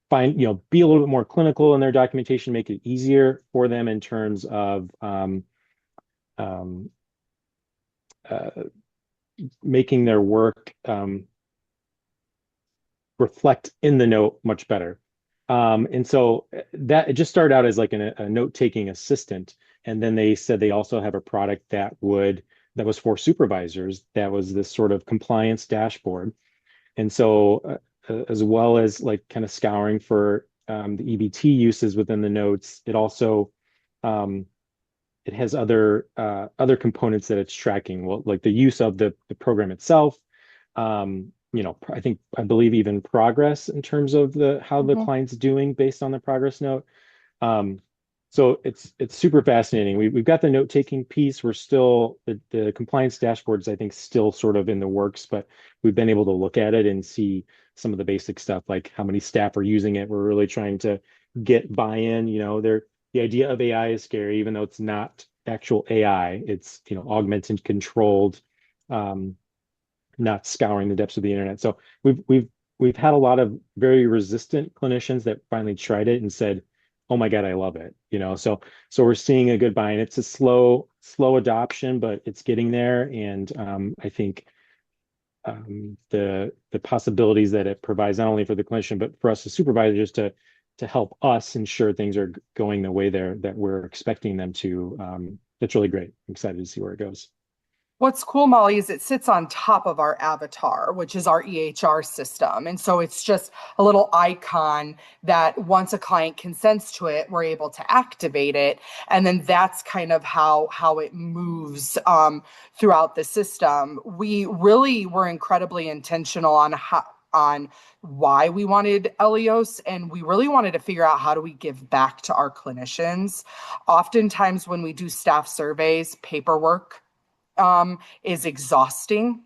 be a little bit more clinical in their documentation, make it easier for them in terms of making their work reflect in the note much better. And so that it just started out as like a note-taking assistant. And then they said they also have a product that was for supervisors, that was this sort of compliance dashboard. And so as well as like kind of scouring for the EBT uses within the notes, it also it has other components that it's tracking. Well, like the use of the program itself, I believe even progress in terms of how the client's doing based on the progress note. So it's super fascinating. We've got the note-taking piece. We're still the compliance dashboards, I think, still sort of in the works, but we've been able to look at it and see some of the basic stuff, like how many staff are using it. We're really trying to get buy-in. The idea of AI is scary, even though it's not actual AI. It's augmented, controlled, not scouring the depths of the internet. So we've had a lot of very resistant clinicians that finally tried it and said, oh my God, I love it. So we're seeing a good buy-in. It's a slow adoption, but it's getting there. And I think the possibilities that it provides, not only for the clinician, but for us as supervisors to help us ensure things are going the way that we're expecting them to. That's really great. I'm excited to see where it goes. What's cool, Molly, is it sits on top of our avatar, which is our EHR system. And so it's just a little icon that once a client consents to it, we're able to activate it. And then that's kind of how it moves throughout the system. We really were incredibly intentional on on why we wanted Elios, and we really wanted to figure out how do we give back to our clinicians. Oftentimes when we do staff surveys, paperwork is exhausting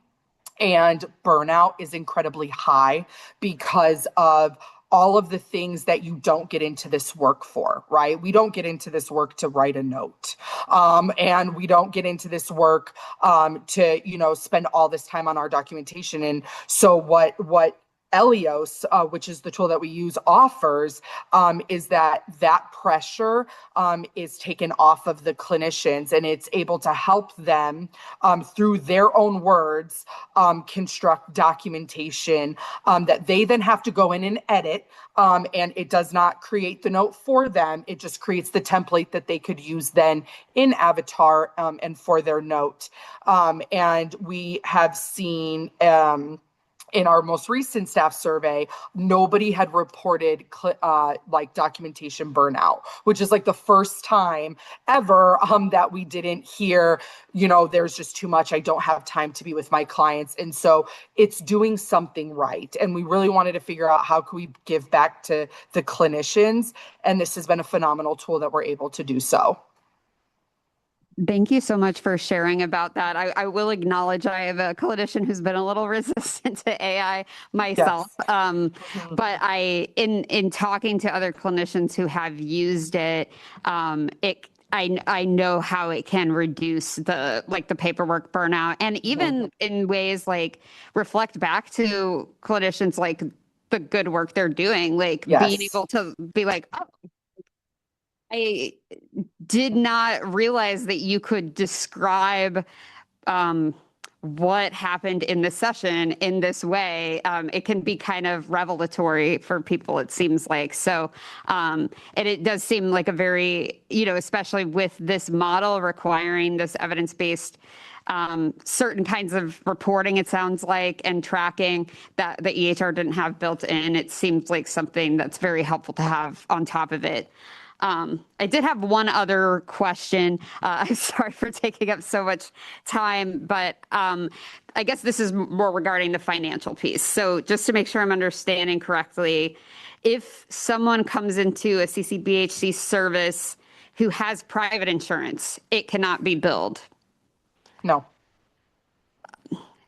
and burnout is incredibly high because of all of the things that you don't get into this work for, right? We don't get into this work to write a note. And we don't get into this work to, spend all this time on our documentation. And so what Elios, which is the tool that we use, offers is that pressure is taken off of the clinicians, and it's able to help them through their own words construct documentation that they then have to go in and edit. And it does not create the note for them. It just creates the template that they could use then in Avatar and for their note. And we have seen in our most recent staff survey, nobody had reported documentation burnout, which is like the first time ever that we didn't hear, there's just too much. I don't have time to be with my clients. And so it's doing something right. And we really wanted to figure out how can we give back to the clinicians. And this has been a phenomenal tool that we're able to do so. Thank you so much for sharing about that. I will acknowledge I have a clinician who's been a little resistant to AI myself. Yes. But in talking to other clinicians who have used it, I know how it can reduce the paperwork burnout, and even in ways like reflect back to clinicians like the good work they're doing, like being able to be like, oh, I did not realize that you could describe what happened in the session in this way. It can be kind of revelatory for people, it seems like. So, and it does seem like a very, especially with this model requiring this evidence-based certain kinds of reporting, it sounds like, and tracking that the EHR didn't have built in. It seems like something that's very helpful to have on top of it. I did have one other question. I'm sorry for taking up so much time, but I guess this is more regarding the financial piece. So just to make sure I'm understanding correctly, if someone comes into a CCBHC service who has private insurance, it cannot be billed. No.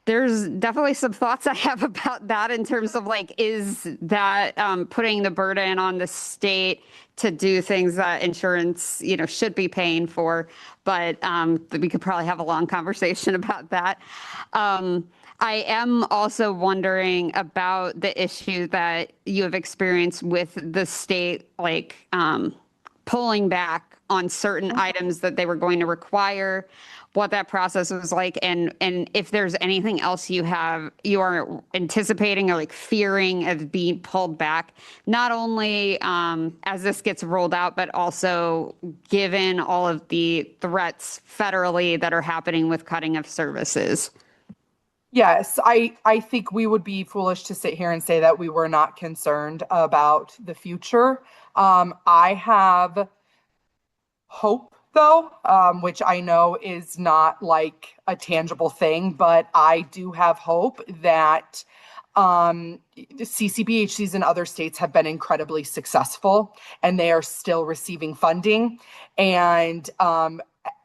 There's definitely some thoughts I have about that in terms of is that putting the burden on the state to do things that insurance, should be paying for, but we could probably have a long conversation about that. I am also wondering about the issue that you have experienced with the state, pulling back on certain items that they were going to require, what that process was like, and if there's anything else you are anticipating or fearing of being pulled back, not only as this gets rolled out, but also given all of the threats federally that are happening with cutting of services. Yes, I think we would be foolish to sit here and say that we were not concerned about the future. I have hope, though, which I know is not like a tangible thing, but I do have hope that CCBHCs in other states have been incredibly successful, and they are still receiving funding. And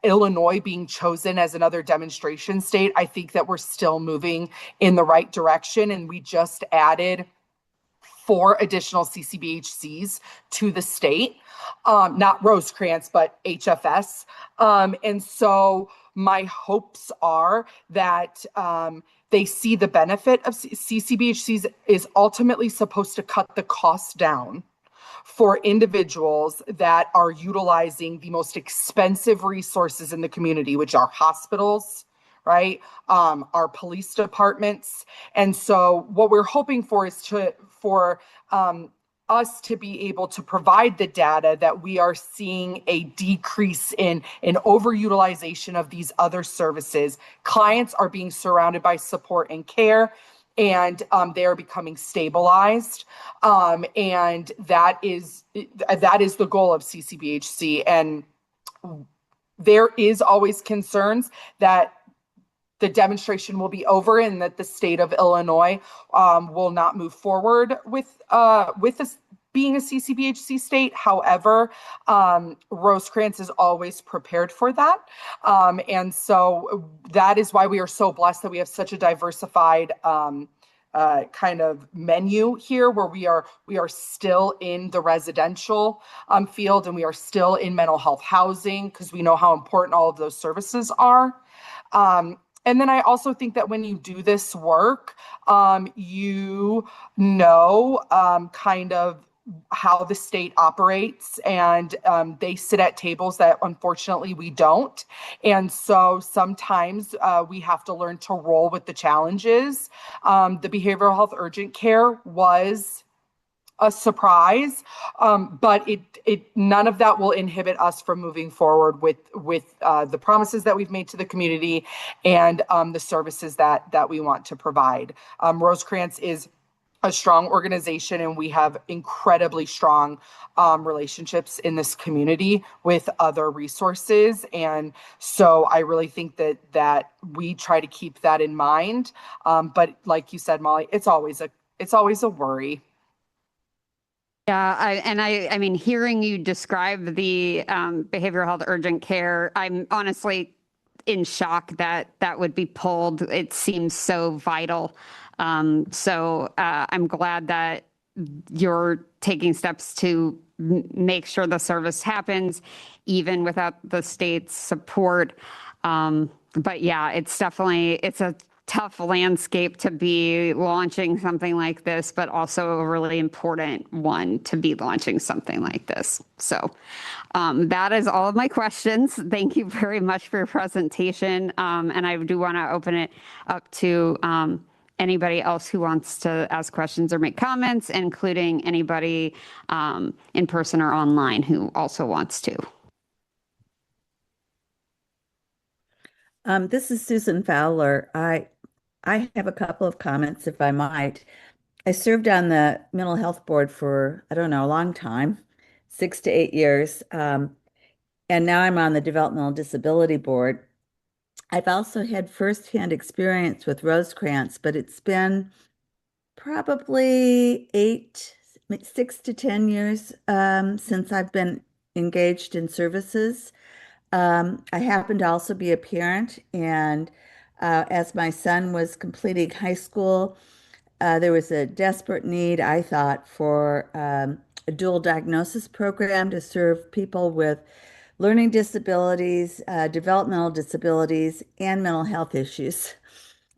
Illinois being chosen as another demonstration state, I think that we're still moving in the right direction. And we just added 4 additional CCBHCs to the state, not Rosecrans, but HFS. And so my hopes are that they see the benefit of CCBHCs is ultimately supposed to cut the cost down for individuals that are utilizing the most expensive resources in the community, which are hospitals, right? Our police departments. And so what we're hoping for is for us to be able to provide the data that we are seeing a decrease in overutilization of these other services. Clients are being surrounded by support and care, and they are becoming stabilized. And that is the goal of CCBHC. And there is always concerns that the demonstration will be over and that the state of Illinois will not move forward with this being a CCBHC state. However, Rosecrans is always prepared for that. And so that is why we are so blessed that we have such a diversified kind of menu here, where we are still in the residential field, and we are still in mental health housing, because we know how important all of those services are. And then I also think that when you do this work, you know kind of how the state operates, and they sit at tables that unfortunately we don't. And so sometimes we have to learn to roll with the challenges. The behavioral health urgent care was a surprise, but it none of that will inhibit us from moving forward with the promises that we've made to the community, and the services that we want to provide. Rosecrans is a strong organization, and we have incredibly strong relationships in this community with other resources. And so I really think that we try to keep that in mind. But like you said, Molly, it's always a worry. Yeah, I mean, hearing you describe the behavioral health urgent care, I'm honestly in shock that that would be pulled. It seems so vital. So I'm glad that you're taking steps to make sure the service happens, even without the state's support. But yeah, it's a tough landscape to be launching something like this, but also a really important one to be launching something like this. So that is all of my questions. Thank you very much for your presentation. And I do want to open it up to anybody else who wants to ask questions or make comments, including anybody in person or online who also wants to. This is Susan Fowler. I have a couple of comments, if I might. I served on the mental health board for, I don't know, a long time, 6 to 8 years. And now I'm on the developmental disability board. I've also had firsthand experience with Rosecrans, but it's been probably 6 to 10 years since I've been engaged in services. I happen to also be a parent, and as my son was completing high school, there was a desperate need, I thought, for a dual diagnosis program to serve people with learning disabilities, developmental disabilities, and mental health issues.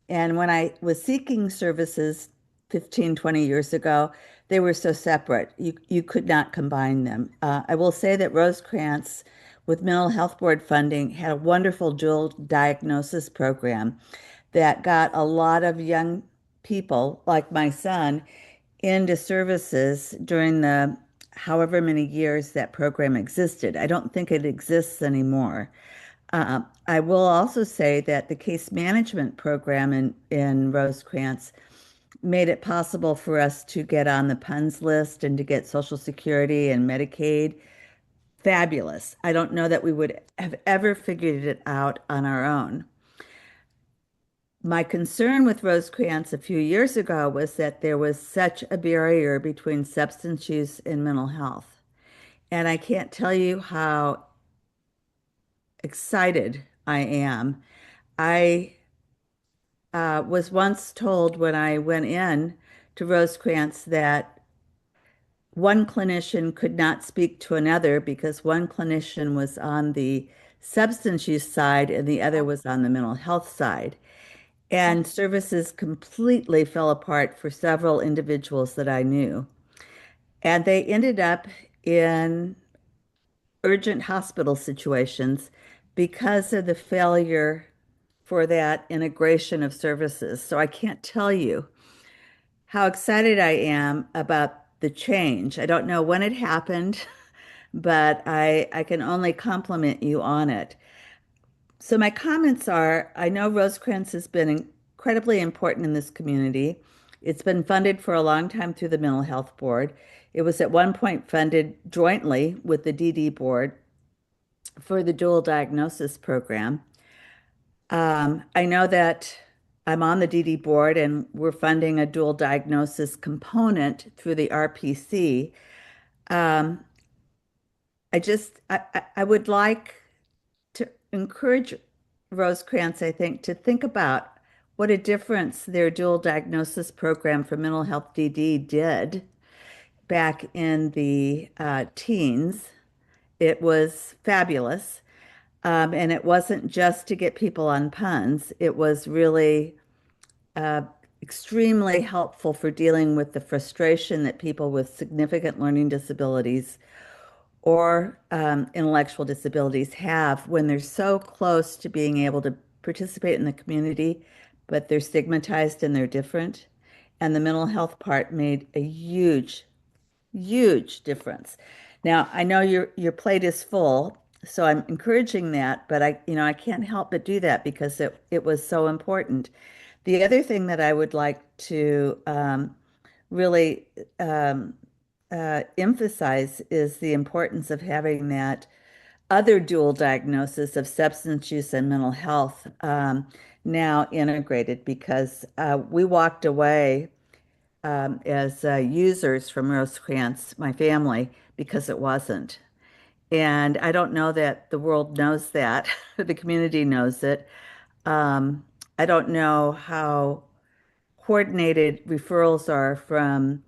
And when I was seeking services 15, 20 years ago, they were so separate. You could not combine them. I will say that Rosecrans, with mental health board funding, had a wonderful dual diagnosis program that got a lot of young people, like my son, into services during the however many years that program existed. I don't think it exists anymore. I will also say that the case management program in Rosecrans made it possible for us to get on the PUNS list and to get Social Security and Medicaid. Fabulous. I don't know that we would have ever figured it out on our own. My concern with Rosecrans a few years ago was that there was such a barrier between substance use and mental health. And I can't tell you how excited I am. I was once told when I went in to Rosecrans that one clinician could not speak to another because one clinician was on the substance use side and the other was on the mental health side. And services completely fell apart for several individuals that I knew. And they ended up in urgent hospital situations because of the failure for that integration of services. So I can't tell you how excited I am about the change. I don't know when it happened, but I can only compliment you on it. So my comments are, I know Rosecrans has been incredibly important in this community. It's been funded for a long time through the Mental Health Board. It was at one point funded jointly with the DD Board for the dual diagnosis program. I know that I'm on the DD board and we're funding a dual diagnosis component through the RPC. Um, I would like to encourage Rosecrans, I think, to think about what a difference their dual diagnosis program for mental health DD did back in the teens. It was fabulous. And it wasn't just to get people on puns, it was really uh, extremely helpful for dealing with the frustration that people with significant learning disabilities or intellectual disabilities have when they're so close to being able to participate in the community, but they're stigmatized and they're different. And the mental health part made a huge difference. Now, I know your plate is full, so I'm encouraging that, but I can't help but do that because it was so important. The other thing that I would like to really emphasize is the importance of having that other dual diagnosis of substance use and mental health now integrated because we walked away as users from Rosecrans, my family, because it wasn't. And I don't know that the world knows that, the community knows it. Um, I don't know how coordinated referrals are from,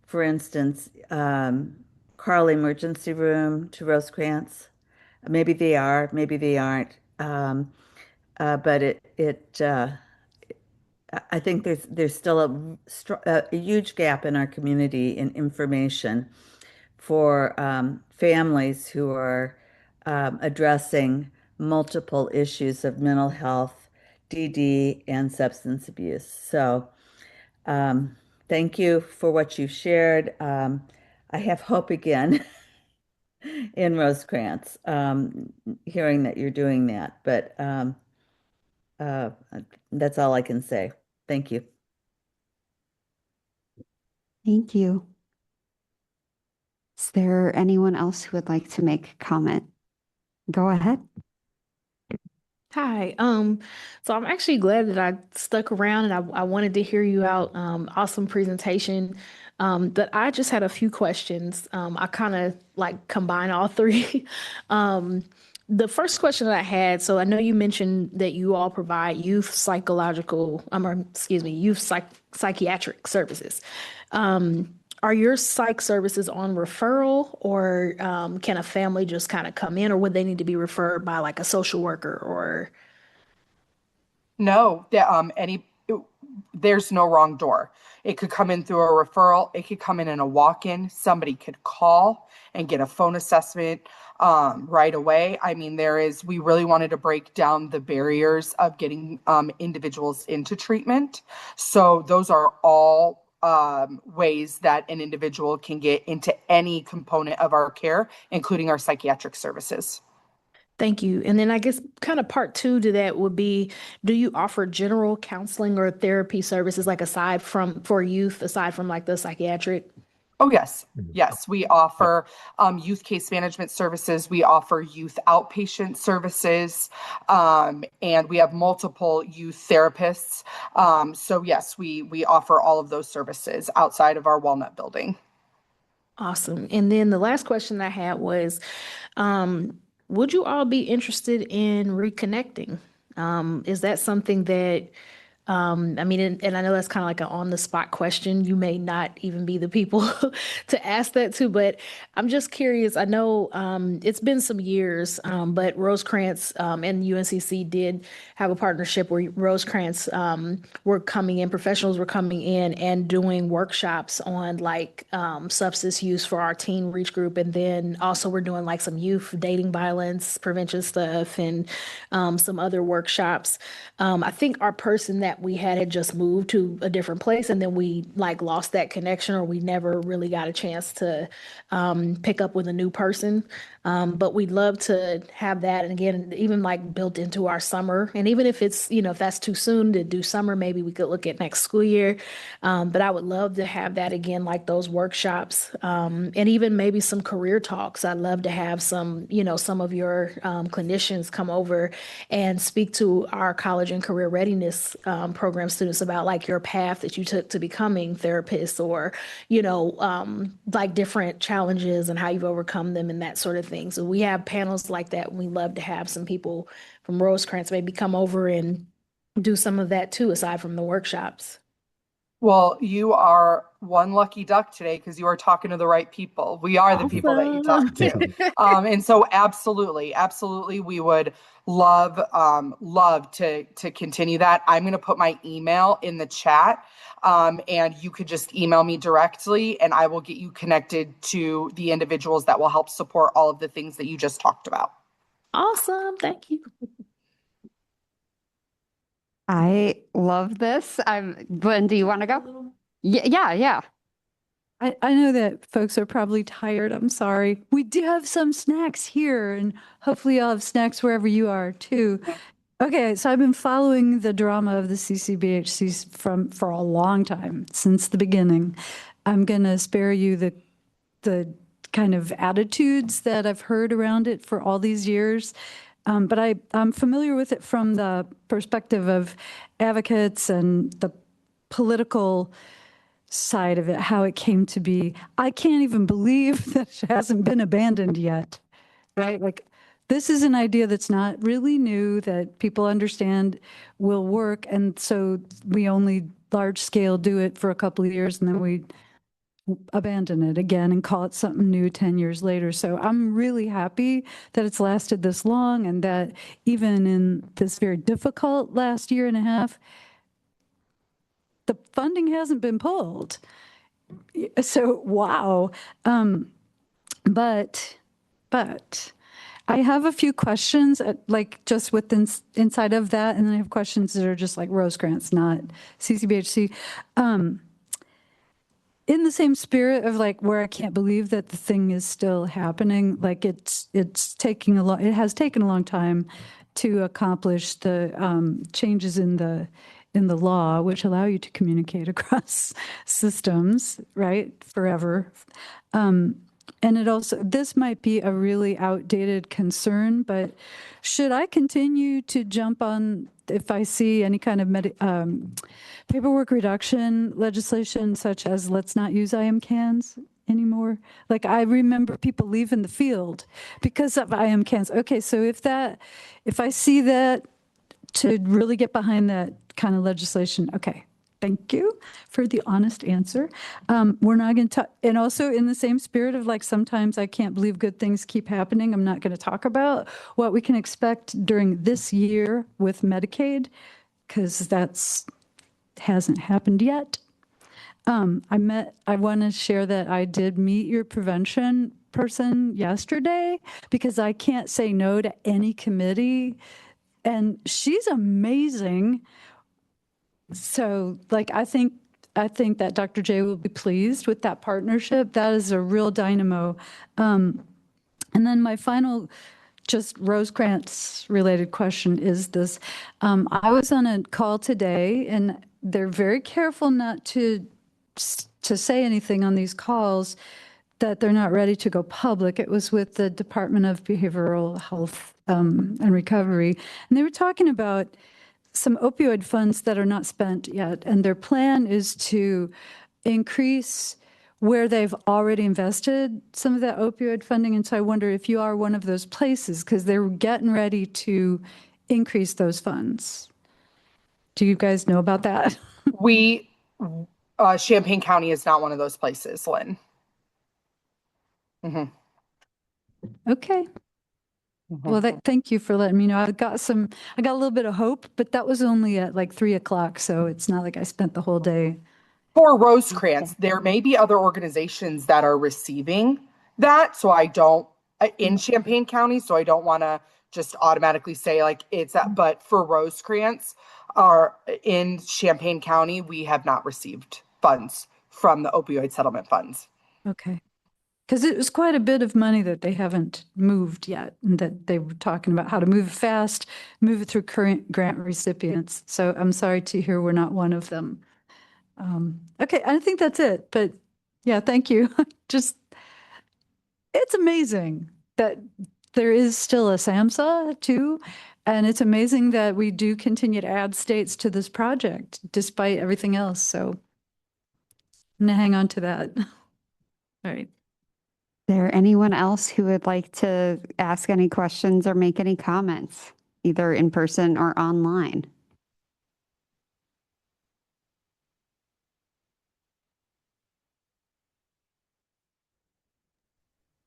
for instance, Carl Emergency Room to Rosecrans. Maybe they are, maybe they aren't. But I think there's still a huge gap in our community in information for families who are addressing multiple issues of mental health, DD, and substance abuse. So thank you for what you've shared. I have hope again in Rosecrans, hearing that you're doing that. But uh, that's all I can say. Thank you. Thank you. Is there anyone else who would like to make a comment? Go ahead. Hi. So I'm actually glad that I stuck around and I wanted to hear you out. Awesome presentation. But I just had a few questions. I kind of like combine all three. The first question that I had, so I know you mentioned that you all provide youth psychological, or excuse me, psychiatric services. Are your psych services on referral, or can a family just kind of come in, or would they need to be referred by like a social worker or? No, there's no wrong door. It could come in through a referral. It could come in a walk-in. Somebody could call and get a phone assessment right away. I mean, we really wanted to break down the barriers of getting individuals into treatment. So those are all ways that an individual can get into any component of our care, including our psychiatric services. Thank you. And then I guess kind of part two to that would be, do you offer general counseling or therapy services like for youth, aside from like the psychiatric? Oh, yes. Yes, we offer youth case management services. We offer youth outpatient services, and we have multiple youth therapists. So yes, we offer all of those services outside of our Walnut building. Awesome. And then the last question I had was, would you all be interested in reconnecting? Is that something that, I mean, and I know that's kind of like an on the spot question. You may not even be the people to ask that to, but I'm just curious. I know it's been some years, but Rosecrans and UNCC did have a partnership where Rosecrans were coming in, professionals were coming in and doing workshops on like substance use for our teen reach group. And then also we're doing like some youth dating violence prevention stuff and some other workshops. I think our person that that we had just moved to a different place, and then we like lost that connection, or we never really got a chance to pick up with a new person. But we'd love to have that. And again, even like built into our summer. And even if it's, if that's too soon to do summer, maybe we could look at next school year. But I would love to have that again, like those workshops, and even maybe some career talks. I'd love to have some of your clinicians come over and speak to our college and career readiness program students about like your path that you took to becoming therapists, or, like different challenges and how you've overcome them and that sort of thing. So we have panels like that. We love to have some people from Rosecrans maybe come over and do some of that too, aside from the workshops. Well, you are one lucky duck today because you are talking to the right people. We are the people that you talk to. And so absolutely, we would love to continue that. I'm going to put my email in the chat, and you could just email me directly, and I will get you connected to the individuals that will help support all of the things that you just talked about. Awesome. Thank you. I love this. Glenn, do you want to go? Yeah. I know that folks are probably tired. I'm sorry. We do have some snacks here, and hopefully you'll have snacks wherever you are too. Okay, so I've been following the drama of the CCBHC for a long time, since the beginning. I'm going to spare you the kind of attitudes that I've heard around it for all these years. But I'm familiar with it from the perspective of advocates and the political side of it, how it came to be. I can't even believe that it hasn't been abandoned yet, right? Like, this is an idea that's not really new, that people understand will work. And so we only large scale do it for a couple of years, and then we abandon it again and call it something new 10 years later. So I'm really happy that it's lasted this long, and that even in this very difficult last year and a half, the funding hasn't been pulled. So, wow. But I have a few questions, like just within inside of that, and then I have questions that are just like Rosecrans, not CCBHC. In the same spirit of like where I can't believe that the thing is still happening, like it has taken a long time to accomplish the changes in the law, which allow you to communicate across systems, right, forever. And this might be a really outdated concern, but should I continue to jump on if I see any kind of paperwork reduction legislation, such as let's not use IM cans anymore? Like, I remember people leaving the field because of IM cans. Okay, so if I see that, to really get behind that kind of legislation, okay. Thank you for the honest answer. We're not going to talk, and also in the same spirit of like, sometimes I can't believe good things keep happening. I'm not going to talk about what we can expect during this year with Medicaid, because hasn't happened yet. I want to share that I did meet your prevention person yesterday, because I can't say no to any committee, and she's amazing. So, like, I think that Dr. J will be pleased with that partnership. That is a real dynamo. And then my final, just Rosecrans related question is this. I was on a call today, and they're very careful not to say anything on these calls that they're not ready to go public. It was with the Department of Behavioral Health and Recovery, and they were talking about some opioid funds that are not spent yet, and their plan is to increase where they've already invested some of that opioid funding. And so I wonder if you are one of those places, because they're getting ready to increase those funds. Do you guys know about that? Champaign County is not one of those places, Lynn. Mm-hmm. Okay. Well, thank you for letting me know. I got a little bit of hope, but that was only at like 3:00, so it's not like I spent the whole day. For Rosecrans, there may be other organizations that are receiving that, so I don't in Champaign County, so I don't want to just automatically say like it's that. But for Rosecrans, are in Champaign County, we have not received funds from the opioid settlement funds. Okay. Because it was quite a bit of money that they haven't moved yet, and that they were talking about how to move it fast, move it through current grant recipients. So I'm sorry to hear we're not one of them. Okay, I think that's it. But yeah, thank you. Just, it's amazing that there is still a SAMHSA too. And it's amazing that we do continue to add states to this project despite everything else. So I'm gonna hang on to that. All right. Is there anyone else who would like to ask any questions or make any comments, either in person or online?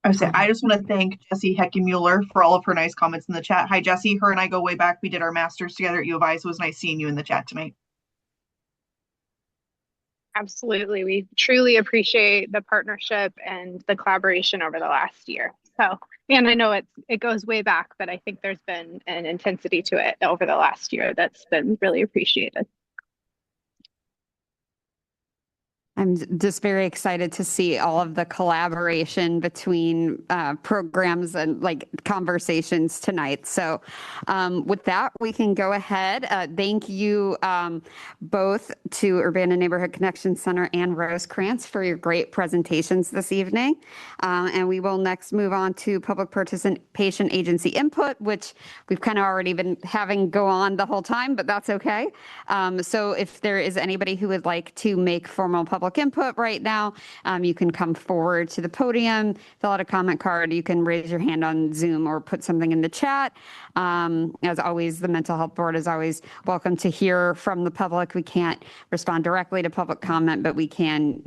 I just want to thank Jessie Heckemuller for all of her nice comments in the chat. Hi, Jessie. Her and I go way back. We did our masters together at U of I, so it was nice seeing you in the chat tonight. Absolutely. We truly appreciate the partnership and the collaboration over the last year. So, and I know it goes way back, but I think there's been an intensity to it over the last year that's been really appreciated. I'm just very excited to see all of the collaboration between programs and like conversations tonight. So with that, we can go ahead. Thank you both to Urbana Neighborhood Connection Center and Rosecrans for your great presentations this evening. And we will next move on to public participation agency input, which we've kind of already been having go on the whole time, but that's okay. So if there is anybody who would like to make formal public input right now, you can come forward to the podium, fill out a comment card. You can raise your hand on Zoom or put something in the chat. As always, the Mental Health Board is always welcome to hear from the public. We can't respond directly to public comment, but we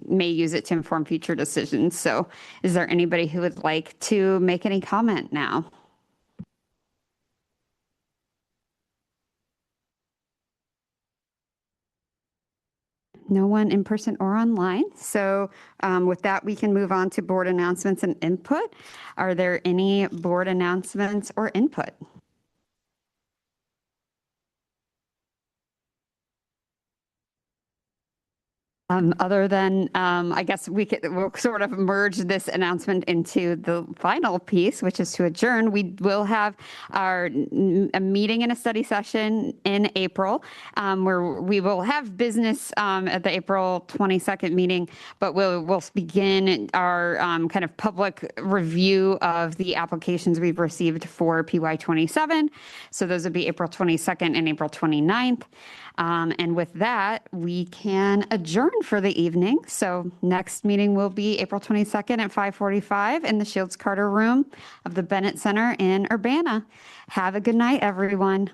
may use it to inform future decisions. So is there anybody who would like to make any comment now? No one in person or online. So with that, we can move on to board announcements and input. Are there any board announcements or input? Other than, I guess we'll sort of merge this announcement into the final piece, which is to adjourn. We will have a meeting and a study session in April, where we will have business at the April 22nd meeting, but we'll begin our kind of public review of the applications we've received for PY27. So those would be April 22nd and April 29th. And with that, we can adjourn for the evening. So next meeting will be April 22nd at 5:45 in the Shields Carter Room of the Bennett Center in Urbana. Have a good night, everyone.